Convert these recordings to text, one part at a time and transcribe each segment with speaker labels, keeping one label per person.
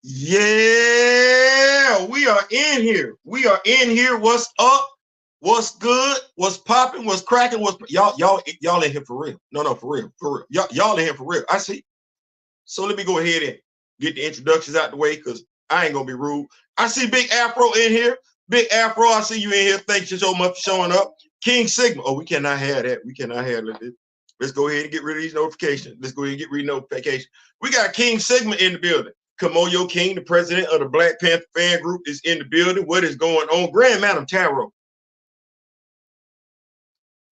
Speaker 1: Yeah, we are in here. We are in here. What's up? What's good? What's popping? What's cracking? What's y'all in here for real? No, for real, for real. Y'all in here for real. I see. So let me go ahead and get the introductions out the way because I ain't gonna be rude. I see Big Afro in here. Big Afro, I see you in here. Thanks so much for showing up. King Sigma. Oh, we cannot have that. We cannot have it. Let's go ahead and get rid of these notifications. Let's go ahead and get rid of notifications. We got King Sigma in the building. Kamoyo King, the president of the Black Panther fan group, is in the building. What is going on? Grand Madam Tarot.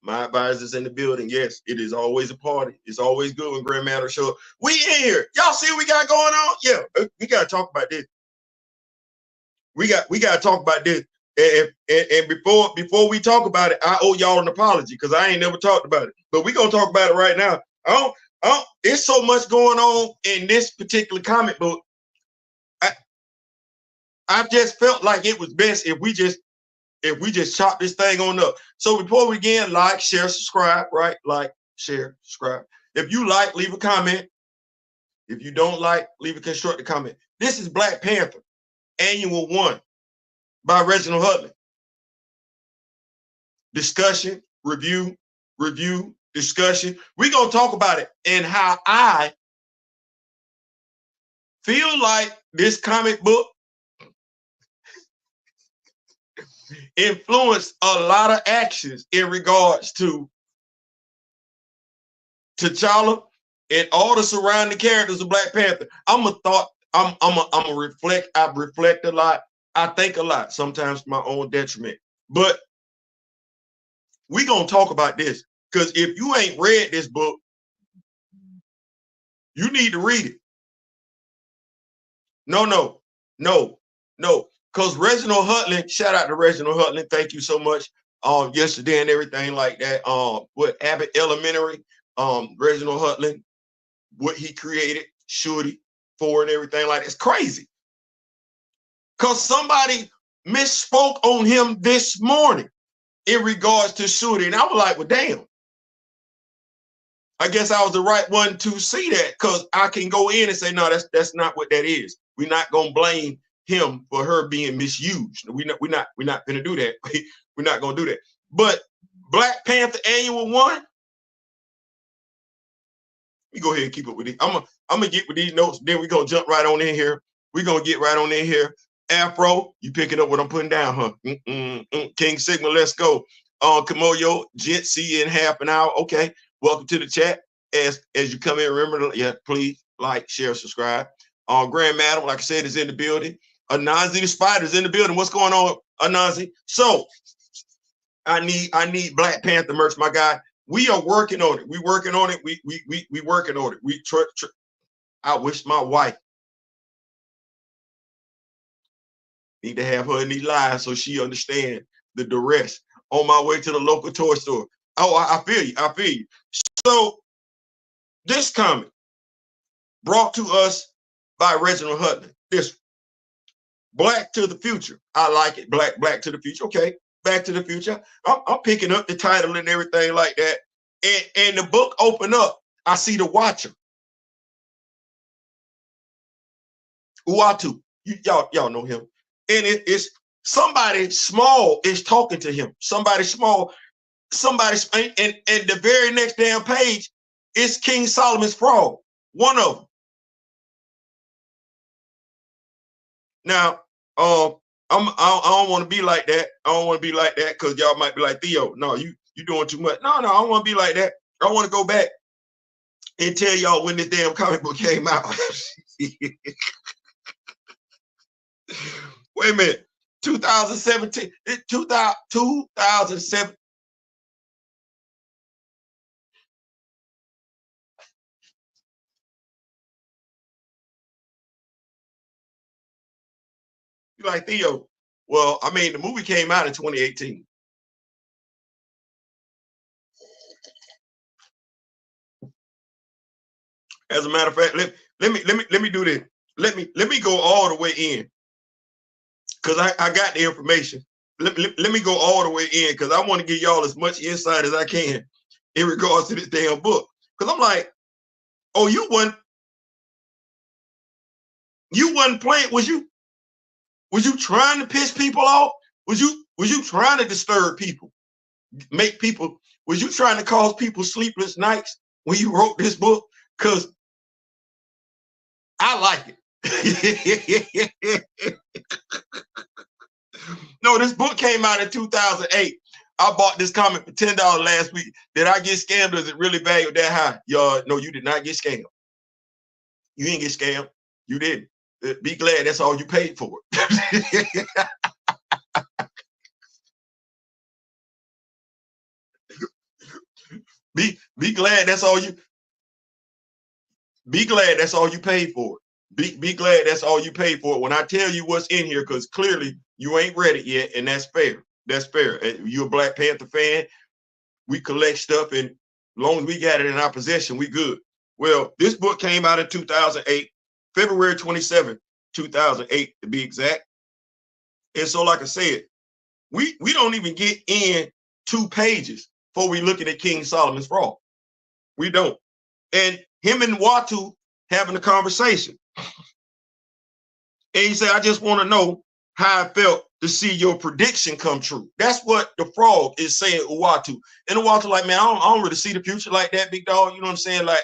Speaker 1: My advisor is in the building. Yes, it is always a party. It's always good when Grand Madam show up. We in here. Y'all see what we got going on? Yeah, we got to talk about this. We got to talk about this. And before we talk about it, I owe y'all an apology because I ain't never talked about it. But we gonna talk about it right now. It's so much going on in this particular comic book. I just felt like it was best if we just chop this thing on up. So before we begin, like, share, subscribe, right? Like, share, subscribe. If you like, leave a comment. If you don't like, leave a constructive comment. This is Black Panther, Annual 1 by Reginald Hudlin. Discussion, review, discussion. We're going to talk about it and how I feel like this comic book influenced a lot of actions in regards to T'Challa and all the surrounding characters of Black Panther. I'm a reflect. I reflect a lot. I think a lot, sometimes to my own detriment. But we're going to talk about this because if you ain't read this book, you need to read it. No. Because Reginald Hudlin, shout out to Reginald Hudlin. Thank you so much. Yesterday and everything like that. With Abbott Elementary, Reginald Hudlin, what he created, Shorty, for and everything like that. It's crazy. Because somebody misspoke on him this morning in regards to Shorty. And I was like, well, damn. I guess I was the right one to see that because I can go in and say, no, that's not what that is. We're not gonna blame him for her being misused. We're not gonna do that. We're not gonna do that. But Black Panther Annual 1. We go ahead and keep up with it. I'm gonna get with these notes. Then we're gonna jump right on in here. We're gonna get right on in here. Afro, you picking up what I'm putting down, huh? King Sigma, let's go. Kamoyo, Gent, see you in half an hour. Okay. Welcome to the chat. As you come in, remember, yeah, please like, share, subscribe. Grand Madam, like I said, is in the building. Anansi the Spider's in the building. What's going on, Anansi? So I need Black Panther merch, my guy. We are working on it. We working on it. We working on it. I wish my wife need to have her in these lives so she understand the duress on my way to the local toy store. Oh, I feel you. I feel you. So this comic brought to us by Reginald Hudlin. This Black to the Future. I like it. Black to the Future. Okay, Back to the Future. I'm picking up the title and everything like that. And the book open up. I see the Watcher. Uatu. Y'all know him. And it's somebody small is talking to him. Somebody small. And the very next damn page is King Solomon's Frog. One of them. Now, I don't want to be like that. I don't want to be like that because y'all might be like, Theo, no, you doing too much. No, I don't want to be like that. I want to go back and tell y'all when this damn comic book came out. Wait a minute. 2017. 2007. You're like, Theo, well, I mean, the movie came out in 2018. As a matter of fact, let me do this. Let me go all the way in because I got the information. Let me go all the way in because I want to give y'all as much insight as I can in regards to this damn book. Because I'm like, oh, you won. You wasn't playing. Was you trying to piss people off? Was you trying to disturb people? Make people, was you trying to cause people sleepless nights when you wrote this book? Because I like it. No, this book came out in 2008. I bought this comic for $10 last week. Did I get scammed? Is it really valued that high? Y'all, no, you did not get scammed. You didn't get scammed. You didn't. Be glad that's all you paid for it. Be glad that's all you. Be glad that's all you paid for it. Be glad that's all you paid for it. When I tell you what's in here, because clearly you ain't read it yet, and that's fair. That's fair. You're a Black Panther fan. We collect stuff, and as long as we got it in our possession, we good. Well, this book came out in 2008, February 27th, 2008 to be exact. And so, like I said, we don't even get in 2 pages before we looking at King Solomon's Fraud. We don't. And him and Watu having a conversation. And he said, I just want to know how I felt to see your prediction come true. That's what the frog is saying, Uatu. And Uatu like, man, I don't really see the future like that, big dog. You know what I'm saying? Like,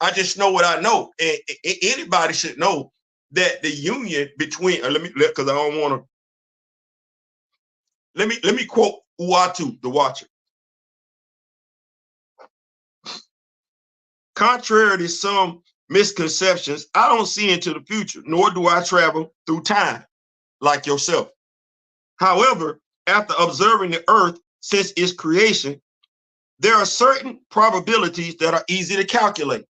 Speaker 1: I just know what I know. And anybody should know that the union between, because I don't want to, let me quote Uatu, the Watcher. Contrary to some misconceptions, I don't see into the future, nor do I travel through time like yourself. However, after observing the earth since its creation, there are certain probabilities that are easy to calculate.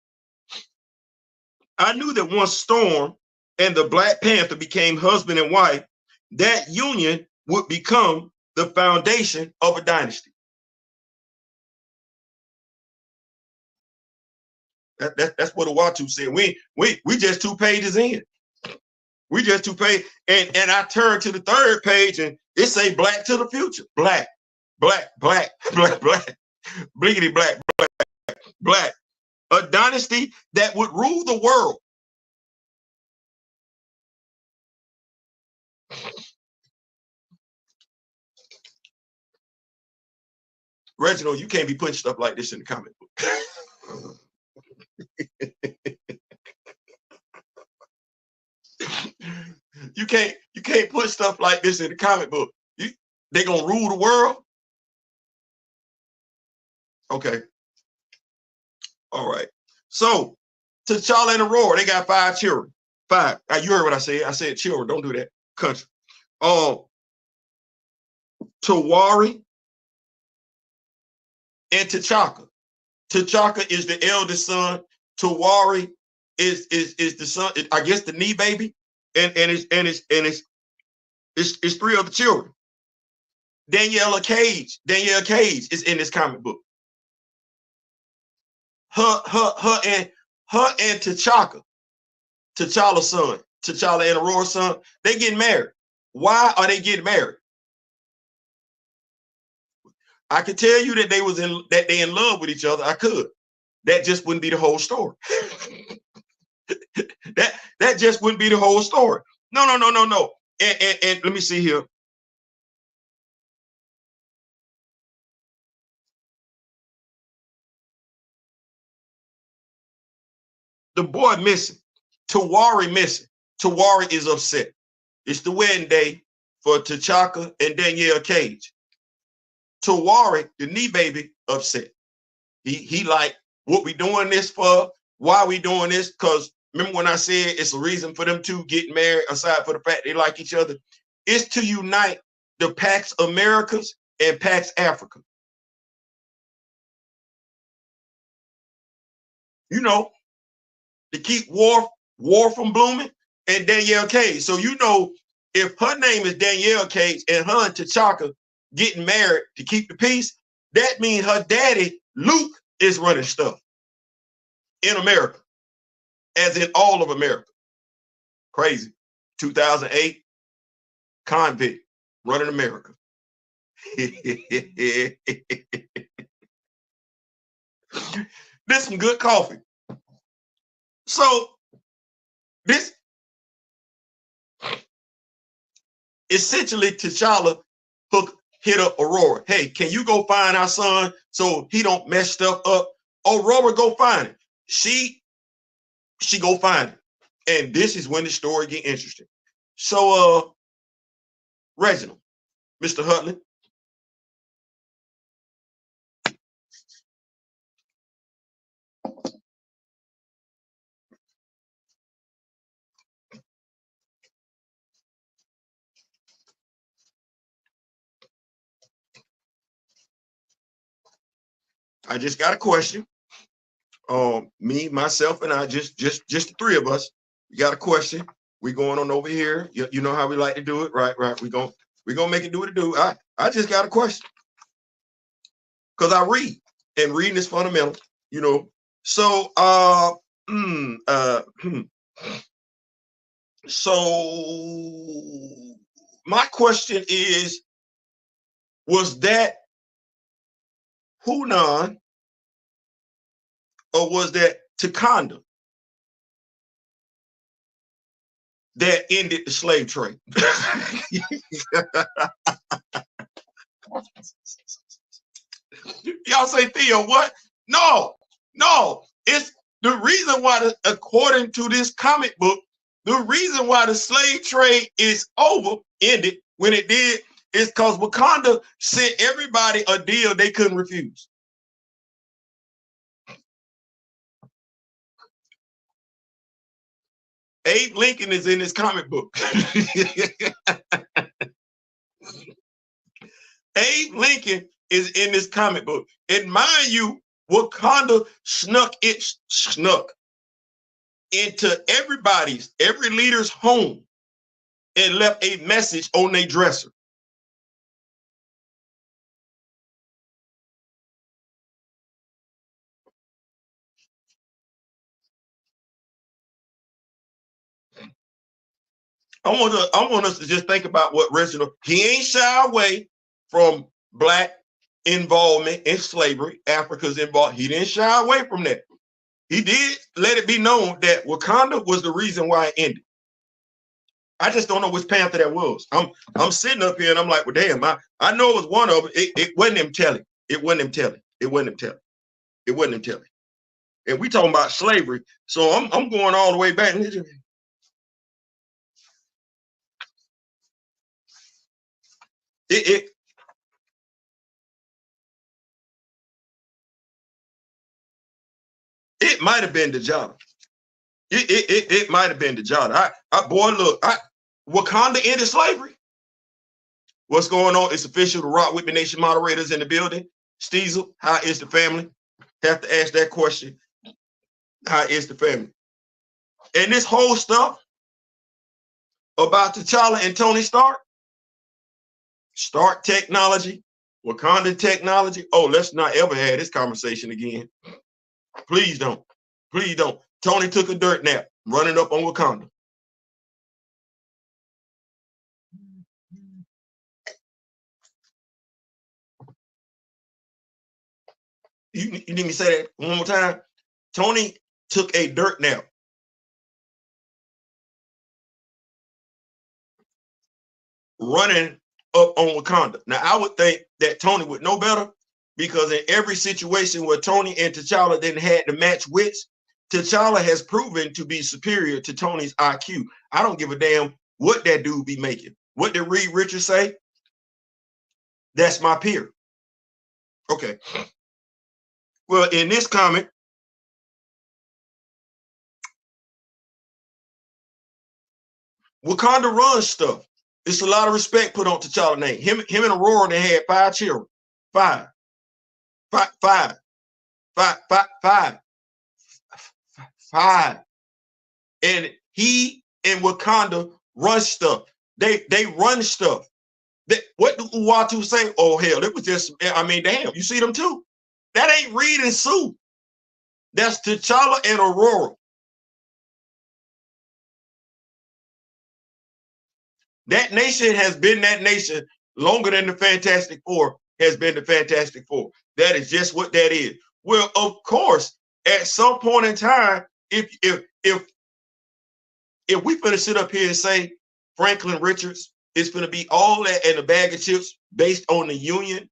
Speaker 1: I knew that once Storm and the Black Panther became husband and wife, that union would become the foundation of a dynasty. That's what Uatu said. We just 2 pages in. We just 2 pages. And I turned to the 3rd page and it say black to the future. Black, black, black, black, black, blinkety black, black, black. A dynasty that would rule the world. Reginald, you can't be putting stuff like this in the comic book. You can't put stuff like this in the comic book. They gonna rule the world? Okay. All right. So T'Challa and Aurora, they got 5 children. 5. You heard what I said. I said children. Don't do that. Country. Tawari and T'Chaka. T'Chaka is the eldest son. Tawari is the son, I guess the knee baby, and it's 3 other children. Danielle Cage is in this comic book. Her and T'Chaka, T'Challa's son, T'Challa and Aurora's son, they getting married. Why are they getting married? I could tell you that they in love with each other. I could. That just wouldn't be the whole story. that just wouldn't be the whole story. No. And let me see here. The boy missing. Tawari missing. Tawari is upset. It's the wedding day for T'Chaka and Danielle Cage. Tawari, the knee baby, upset. He like, what we doing this for? Why we doing this? Because remember when I said it's a reason for them 2 getting married, aside for the fact they like each other? It's to unite the Pax Americas and Pax Africa. You know, to keep war from blooming, and Danielle Cage. So if her name is Danielle Cage and her and T'Chaka getting married to keep the peace, that means her daddy, Luke, is running stuff in America, as in all of America. Crazy. 2008, convict running America. This some good coffee. So This essentially T'Challa hit up Aurora. Hey, can you go find our son so he don't mess stuff up? Aurora go find it. She go find it. And this is when the story get interesting. So Reginald, Mr. Hudlin. I just got a question. Me, myself, and I, just the three of us. You got a question? We going on over here. You know how we like to do it, right? Right. We gonna make it do what it do. I just got a question because I read, and reading is fundamental. You know. So so my question is, was that Hunan or was that Wakanda that ended the slave trade? Y'all say, Theo, what? No. It's the reason why, according to this comic book, the reason why the slave trade is ended when it did, is because Wakanda sent everybody a deal they couldn't refuse. Abe Lincoln is in this comic book. Abe Lincoln is in this comic book. And mind you, Wakanda snuck into every leader's home and left a message on their dresser. I want us to just think about what Reginald, he ain't shy away from Black involvement in slavery, Africa's involved. He didn't shy away from that. He did let it be known that Wakanda was the reason why it ended. I just don't know which Panther that was. I'm sitting up here and I'm like, well, damn, I know it was one of them. It wasn't him telling. It wasn't him telling. It wasn't him telling. It wasn't him telling. And we talking about slavery. So I'm going all the way back. It might have been the job. It might have been the job. Boy, look, Wakanda ended slavery. What's going on? It's official. The Rock With Me Nation moderators in the building. Steezel, how is the family? Have to ask that question. How is the family? And this whole stuff about T'Challa and Tony Stark technology, Wakanda technology. Oh, let's not ever have this conversation again. Please don't. Please don't. Tony took a dirt nap running up on Wakanda. You need me to say that one more time? Tony took a dirt nap. Running up on Wakanda. Now, I would think that Tony would know better, because in every situation where Tony and T'Challa didn't have to match wits, T'Challa has proven to be superior to Tony's IQ. I don't give a damn what that dude be making. What did Reed Richards say? That's my peer. Okay. Well, in this comic, Wakanda runs stuff. It's a lot of respect put on T'Challa's name. Him and Aurora, they had 5 children. Five. And he and Wakanda run stuff. They run stuff. What do Uatu say? Oh, hell, it was just, I mean, damn, you see them too. That ain't Reed and Sue. That's T'Challa and Aurora. That nation has been that nation longer than the Fantastic Four has been the Fantastic Four. That is just what that is. Well, of course, at some point in time, if if we finna sit up here and say Franklin Richards is finna be all that and a bag of chips based on the union,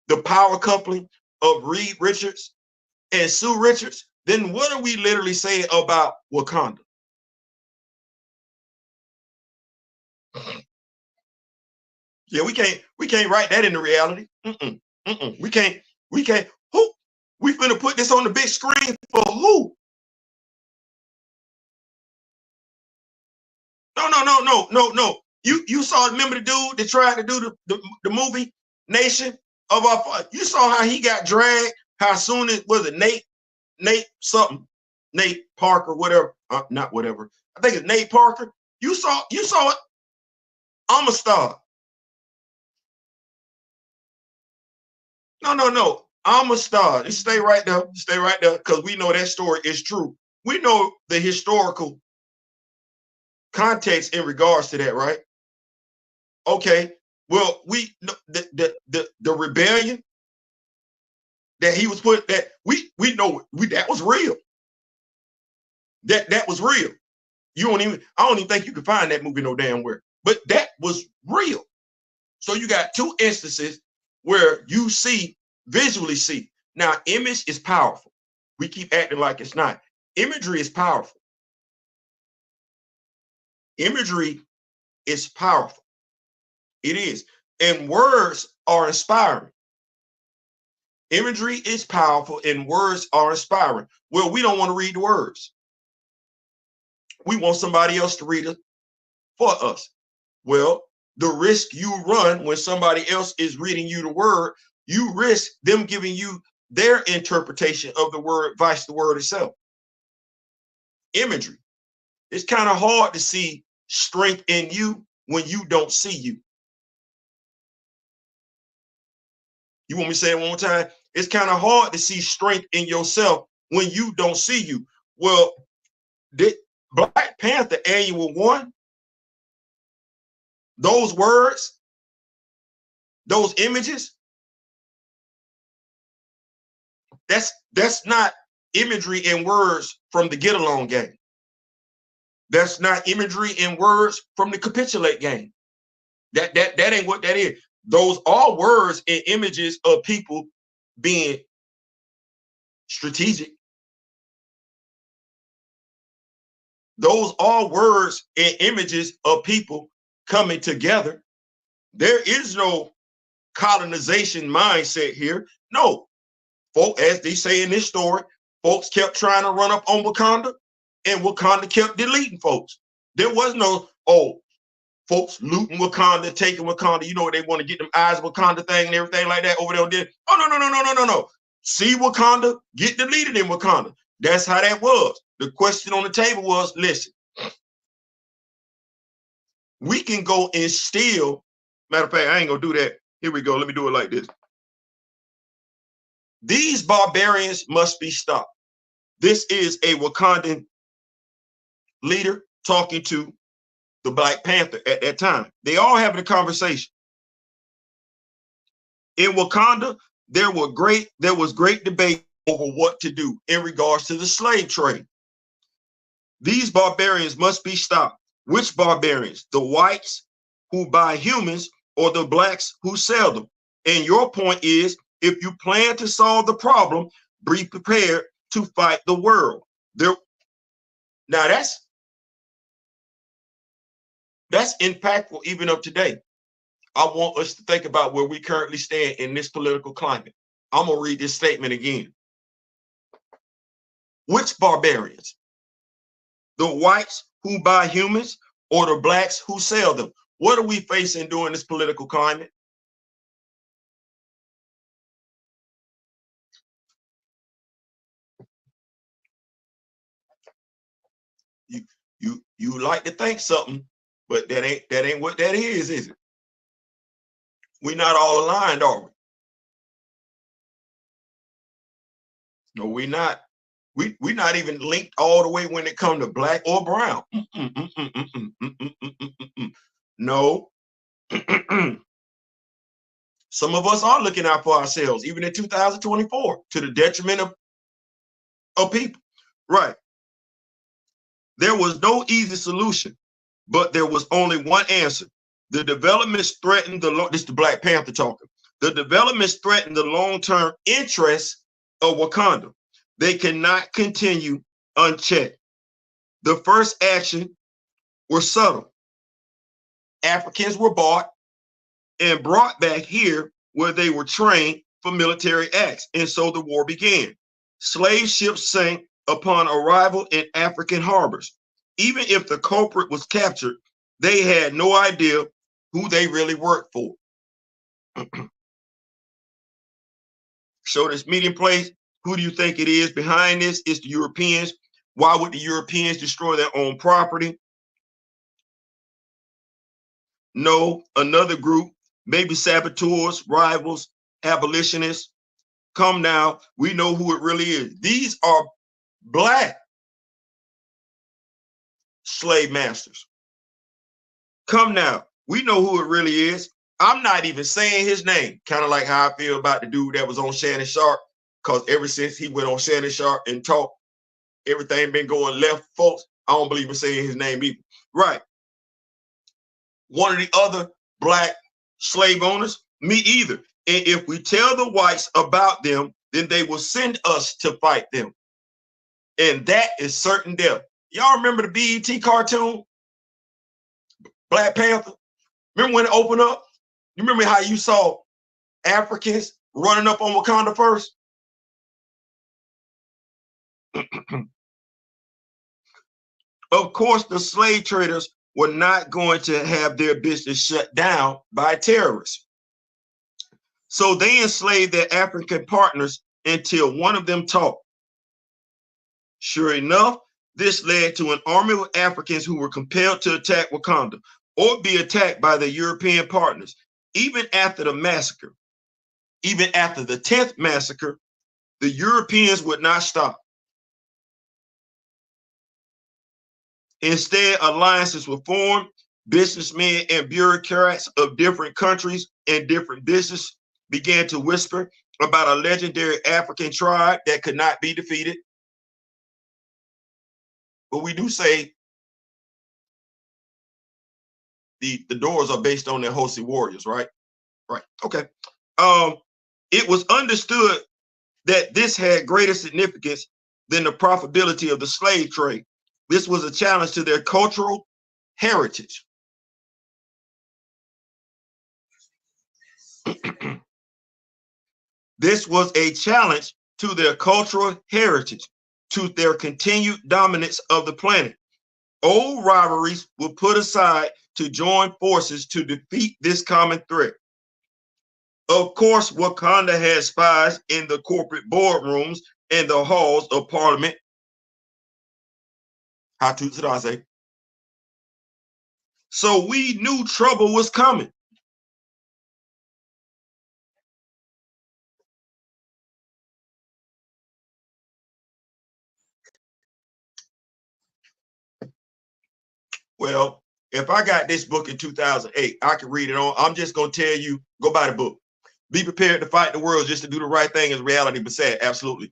Speaker 1: the power coupling of Reed Richards and Sue Richards, then what are we literally saying about Wakanda? Yeah, we can't write that into reality. We can't. Who? We finna put this on the big screen for who? No. You saw, remember the dude that tried to do the movie Nation of Our, you saw how he got dragged, how soon it was it Nate something, Nate Parker, whatever, not whatever. I think it's Nate Parker. You saw it. I'm a star. No. I'm a star. Just stay right there. Stay right there, because we know that story is true. We know the historical context in regards to that, right? Okay. Well, we the rebellion that he was put, that we know that was real. That was real. I don't even think you can find that movie no damn where. But that was real. So you got two instances where you visually see. Now, image is powerful. We keep acting like it's not. Imagery is powerful. Imagery is powerful. It is. And words are inspiring. Imagery is powerful and words are inspiring. Well, we don't want to read the words. We want somebody else to read it for us. Well, the risk you run when somebody else is reading you the word, you risk them giving you their interpretation of the word vice the word itself. Imagery. It's kind of hard to see strength in you when you don't see you. You want me to say it one more time? It's kind of hard to see strength in yourself when you don't see you. Well, Black Panther Annual 1, those words, those images, that's not imagery and words from the Get Along game. That's not imagery and words from the Capitulate game. That ain't what that is. Those are words and images of people being strategic. Those are words and images of people coming together. There is no colonization mindset here. No, folks, as they say in this story, folks kept trying to run up on Wakanda, and Wakanda kept deleting folks. There was no, folks looting Wakanda, taking Wakanda. You know, they want to get them eyes Wakanda thing and everything like that over there. Oh, no. See Wakanda, get deleted in Wakanda. That's how that was. The question on the table was, listen, we can go and steal. Matter of fact, I ain't gonna do that. Here we go. Let me do it like this. These barbarians must be stopped. This is a Wakandan leader talking to the Black Panther at that time. They all having a conversation. In Wakanda, there was great debate over what to do in regards to the slave trade. These barbarians must be stopped. Which barbarians? The whites who buy humans or the blacks who sell them? And your point is, if you plan to solve the problem, be prepared to fight the world. Now that's impactful even up today. I want us to think about where we currently stand in this political climate. I'm gonna read this statement again. Which barbarians? The whites who buy humans or the blacks who sell them? What are we facing during this political climate? You like to think something, but that ain't what that is it? We're not all aligned, are we? No, we're not. We're not even linked all the way when it comes to black or brown. No. Some of us are looking out for ourselves, even in 2024, to the detriment of people. Right. There was no easy solution, but there was only one answer. The developments threatened this is the Black Panther talking. The developments threatened the long-term interests of Wakanda. They cannot continue unchecked. The first action was subtle. Africans were bought and brought back here where they were trained for military acts, and so the war began. Slave ships sank upon arrival in African harbors. Even if the culprit was captured, they had no idea who they really worked for. So this meeting place, who do you think it is behind this? It's the Europeans. Why would the Europeans destroy their own property? No, another group, maybe saboteurs, rivals, abolitionists. Come now, we know who it really is. These are Black slave masters. Come now, we know who it really is. I'm not even saying his name, kind of like how I feel about the dude that was on Shannon Sharp, because ever since he went on Shannon Sharp and talked, everything been going left, folks. I don't believe in saying his name either. Right. One of the other Black slave owners, me either. And if we tell the whites about them, then they will send us to fight them. And that is certain death. Y'all remember the BET cartoon, Black Panther? Remember when it opened up? You remember how you saw Africans running up on Wakanda first? Of course, the slave traders were not going to have their business shut down by terrorists. So they enslaved their African partners until one of them talked. Sure enough, this led to an army of Africans who were compelled to attack Wakanda or be attacked by their European partners. Even after the massacre, even after the 10th massacre, the Europeans would not stop. Instead, alliances were formed. Businessmen and bureaucrats of different countries and different business began to whisper about a legendary African tribe that could not be defeated. But we do say the doors are based on their Hosi warriors, right? Right. Okay. It was understood that this had greater significance than the profitability of the slave trade. This was a challenge to their cultural heritage. This was a challenge to their cultural heritage, to their continued dominance of the planet. Old rivalries were put aside to join forces to defeat this common threat. Of course, Wakanda had spies in the corporate boardrooms and the halls of parliament. So we knew trouble was coming. Well, if I got this book in 2008, I can read it on. I'm just going to tell you, go buy the book. Be prepared to fight the world just to do the right thing is reality, but sad. Absolutely.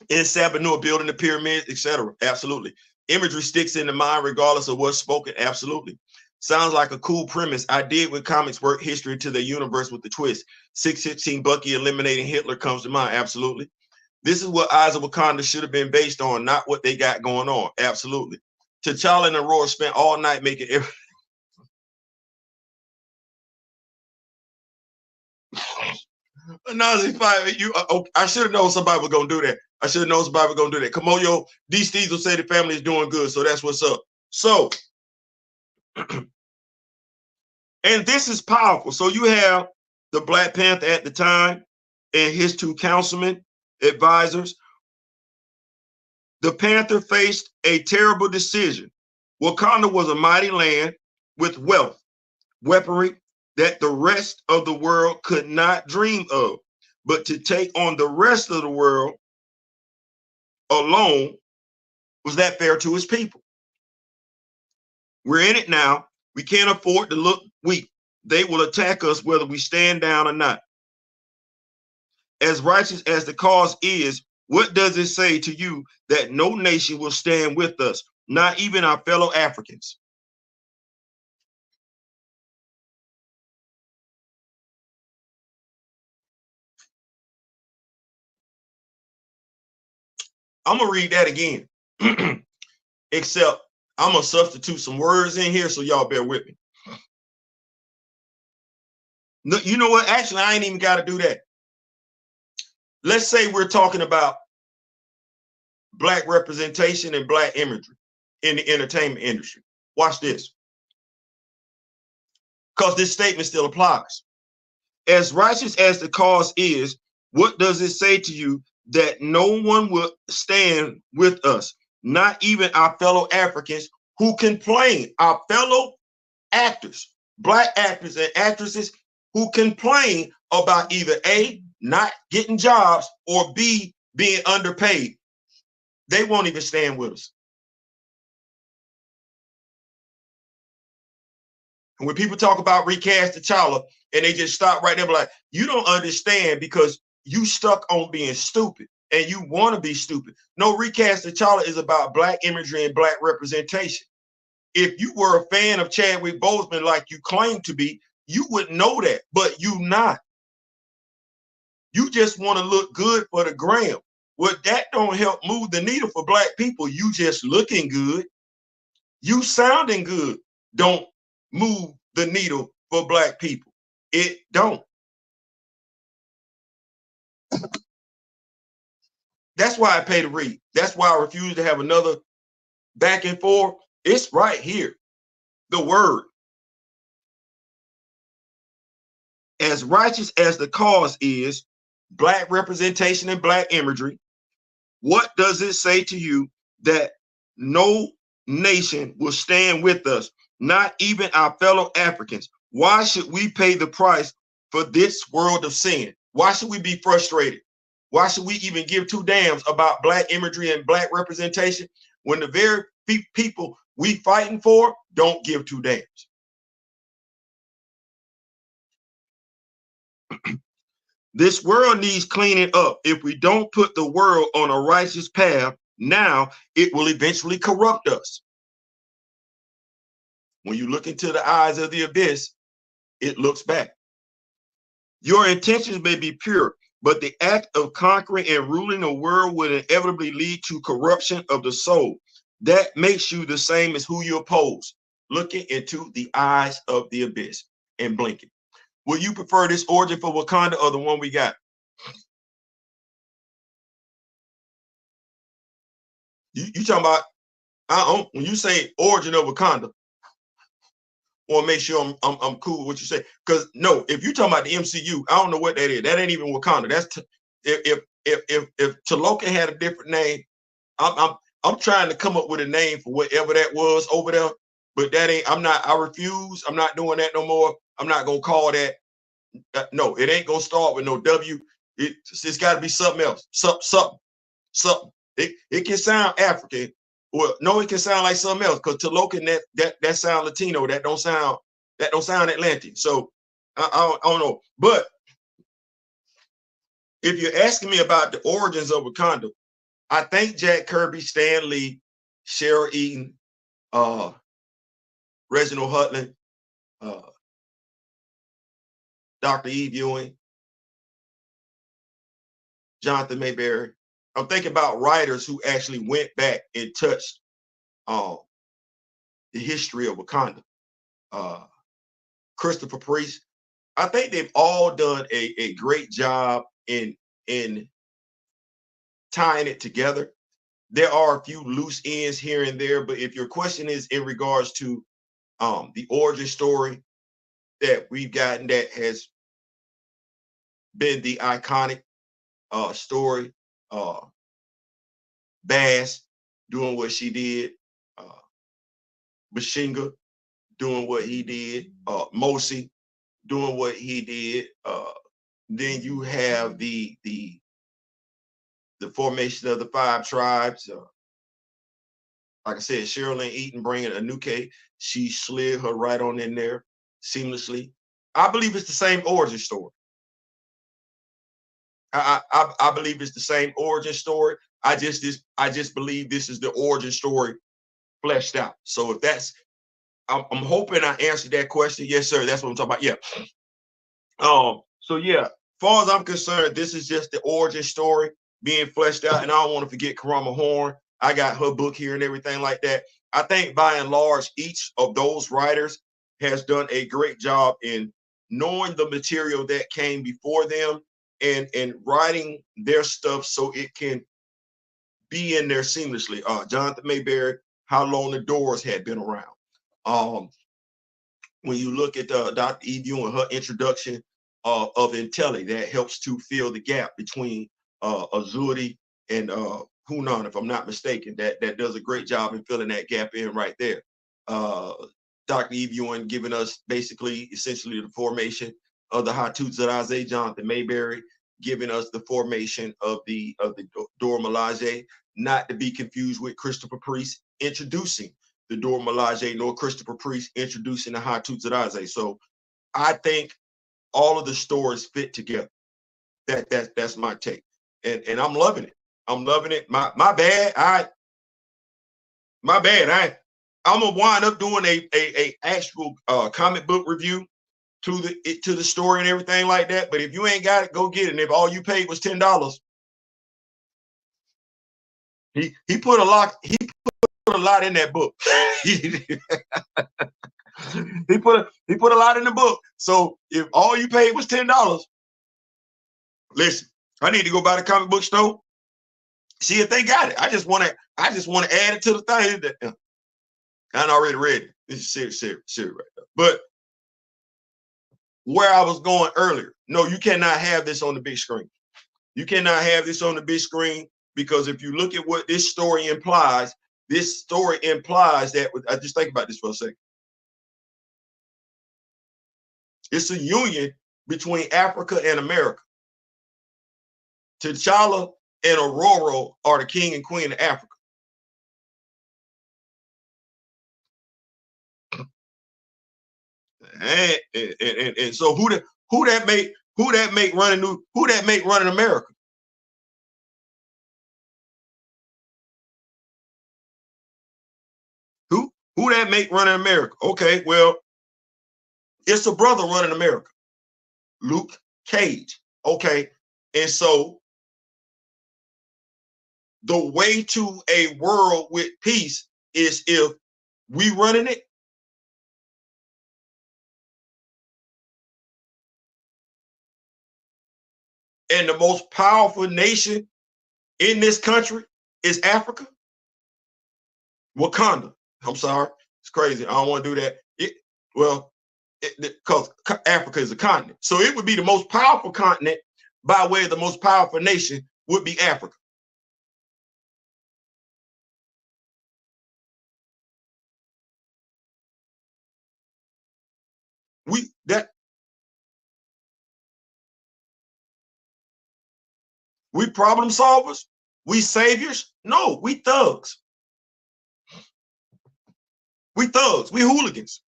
Speaker 1: In Sabanur, building the pyramids, etc. Absolutely. Imagery sticks in the mind regardless of what's spoken. Absolutely. Sounds like a cool premise. I did when comics work history to the universe with the twist. 616 Bucky eliminating Hitler comes to mind. Absolutely. This is what Eyes of Wakanda should have been based on, not what they got going on. Absolutely. T'Challa and Aurora spent all night making every Nazi fight. I should have known somebody was gonna do that. I should have known somebody was gonna do that. Kamoyo, D. Steves will say the family is doing good, so that's what's up. So, and this is powerful. So you have the Black Panther at the time and his two councilmen, advisors. The Panther faced a terrible decision. Wakanda was a mighty land with wealth, weaponry that the rest of the world could not dream of. But to take on the rest of the world alone, was that fair to his people? We're in it now. We can't afford to look weak. They will attack us whether we stand down or not. As righteous as the cause is, what does it say to you that no nation will stand with us? not even our fellow Africans. I'm gonna read that again. Except I'm gonna substitute some words in here, so y'all bear with me. No, you know what? Actually, I ain't even got to do that. Let's say we're talking about Black representation and Black imagery in the entertainment industry. Watch this, because this statement still applies. As righteous as the cause is, what does it say to you that no one will stand with us, not even our fellow Africans who complain, our fellow actors, Black actors and actresses who complain about either A, not getting jobs, or B, being underpaid? They won't even stand with us. And when people talk about recast T'Challa and they just stop right there, like, you don't understand because you stuck on being stupid and you want to be stupid. No, recast T'Challa is about Black imagery and Black representation. If you were a fan of Chadwick Boseman like you claim to be, you would know that, but you not. You just want to look good for the gram. Well, that don't help move the needle for Black people. You just looking good, you sounding good don't move the needle for Black people. It don't. That's why I pay to read. That's why I refuse to have another back and forth. It's right here. The word. As righteous as the cause is, Black representation and Black imagery, what does it say to you that no nation will stand with us, not even our fellow Africans? Why should we pay the price for this world of sin? Why should we be frustrated? Why should we even give two damns about Black imagery and Black representation when the very people we fighting for don't give two damns? This world needs cleaning up. If we don't put the world on a righteous path now, it will eventually corrupt us. When you look into the eyes of the abyss, it looks back. Your intentions may be pure, but the act of conquering and ruling the world will inevitably lead to corruption of the soul. That makes you the same as who you oppose, looking into the eyes of the abyss and blinking. Will you prefer this origin for Wakanda or the one we got? You talking about, when you say origin of Wakanda, I want to make sure I'm cool with what you say. Because no, if you're talking about the MCU, I don't know what that is. That ain't even Wakanda. That's if Taloka had a different name, I'm trying to come up with a name for whatever that was over there. But that ain't. I refuse. I'm not doing that no more. I'm not gonna call that. No, it ain't gonna start with no W. It's got to be something else. Something. It can sound African. Well, no, it can sound like something else because Talokan that sound Latino. That don't sound Atlantic. So I don't know. But if you're asking me about the origins of Wakanda, I think Jack Kirby, Stan Lee, Cheryl Eaton, Reginald Hudlin, Dr. Eve Ewing, Jonathan Mayberry. I'm thinking about writers who actually went back and touched the history of Wakanda. Christopher Priest. I think they've all done a great job in tying it together. There are a few loose ends here and there, but if your question is in regards to the origin story that we've gotten that has been the iconic story, Bass doing what she did, Bashinga doing what he did, Mosi doing what he did. Then you have the formation of the 5 tribes. Like I said, Sherilyn Eaton bringing Anuke, she slid her right on in there seamlessly. I believe it's the same origin story. I believe it's the same origin story. I just believe this is the origin story fleshed out. So if that's, I'm hoping I answered that question. Yes, sir. That's what I'm talking about. Yeah. So yeah, far as I'm concerned, this is just the origin story being fleshed out. And I don't want to forget Karama Horn. I got her book here and everything like that. I think by and large, each of those writers has done a great job in knowing the material that came before them and writing their stuff so it can be in there seamlessly. Jonathan Mayberry, How Long the Doors Had Been Around. When you look at Dr. Evu and her introduction of Intelli, that helps to fill the gap between Azuri and Hunan, if I'm not mistaken. That does a great job in filling that gap in right there. Dr. Evu giving us basically, essentially, the formation of the Hattutsaraze, Jonathan Mayberry giving us the formation of the Dora Milaje, not to be confused with Christopher Priest introducing the Dora Milaje, nor Christopher Priest introducing the Hattutsaraze. So I think all of the stories fit together. That's my take, and I'm loving it. I'm loving it. My bad. I'm gonna wind up doing a actual comic book review to the story and everything like that. But if you ain't got it, go get it. And if all you paid was $10, he put a lot in that book. he put a lot in the book. So if all you paid was $10, listen, I need to go by the comic book store, see if they got it. I just want to add it to the thing that I already read it. This is serious right now. But where I was going earlier, no, you cannot have this on the big screen. You cannot have this on the big screen because if you look at what this story implies that, I just think about this for a second. It's a union between Africa and America. T'Challa and Aurora are the king and queen of Africa. And so who that make running America? Who that make running America? Okay, well, it's a brother running America, Luke Cage. Okay, and so the way to a world with peace is if we running it. And the most powerful nation in this country is Africa. Wakanda. I'm sorry, it's crazy. I don't want to do that. Because Africa is a continent, so it would be the most powerful continent by way of the most powerful nation would be Africa. We problem solvers, we saviors. No, we thugs. We hooligans.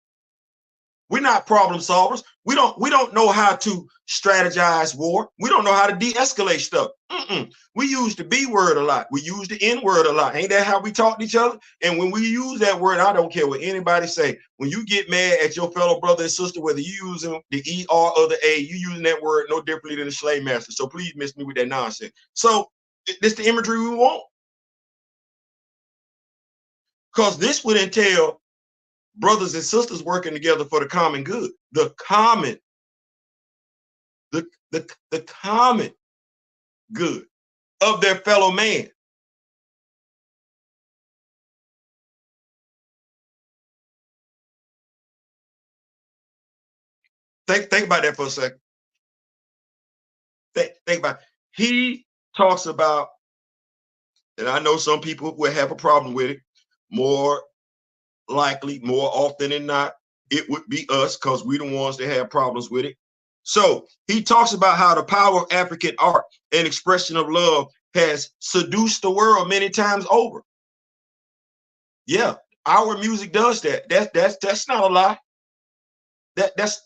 Speaker 1: We're not problem solvers. We don't know how to strategize war. We don't know how to de-escalate stuff. We use the B word a lot. We use the N word a lot. Ain't that how we talk to each other? And when we use that word, I don't care what anybody say. When you get mad at your fellow brother and sister, whether you using the ER or the A, you using that word no differently than the slave master. So please miss me with that nonsense. So this the imagery we want. Because this would entail brothers and sisters working together for the common good, the common good of their fellow man. Think about that for a second. Think about it. He talks about, and I know some people will have a problem with it, more likely, more often than not, it would be us because we're the ones that have problems with it. So he talks about how the power of African art and expression of love has seduced the world many times over. Yeah, our music does that. That's not a lie. That's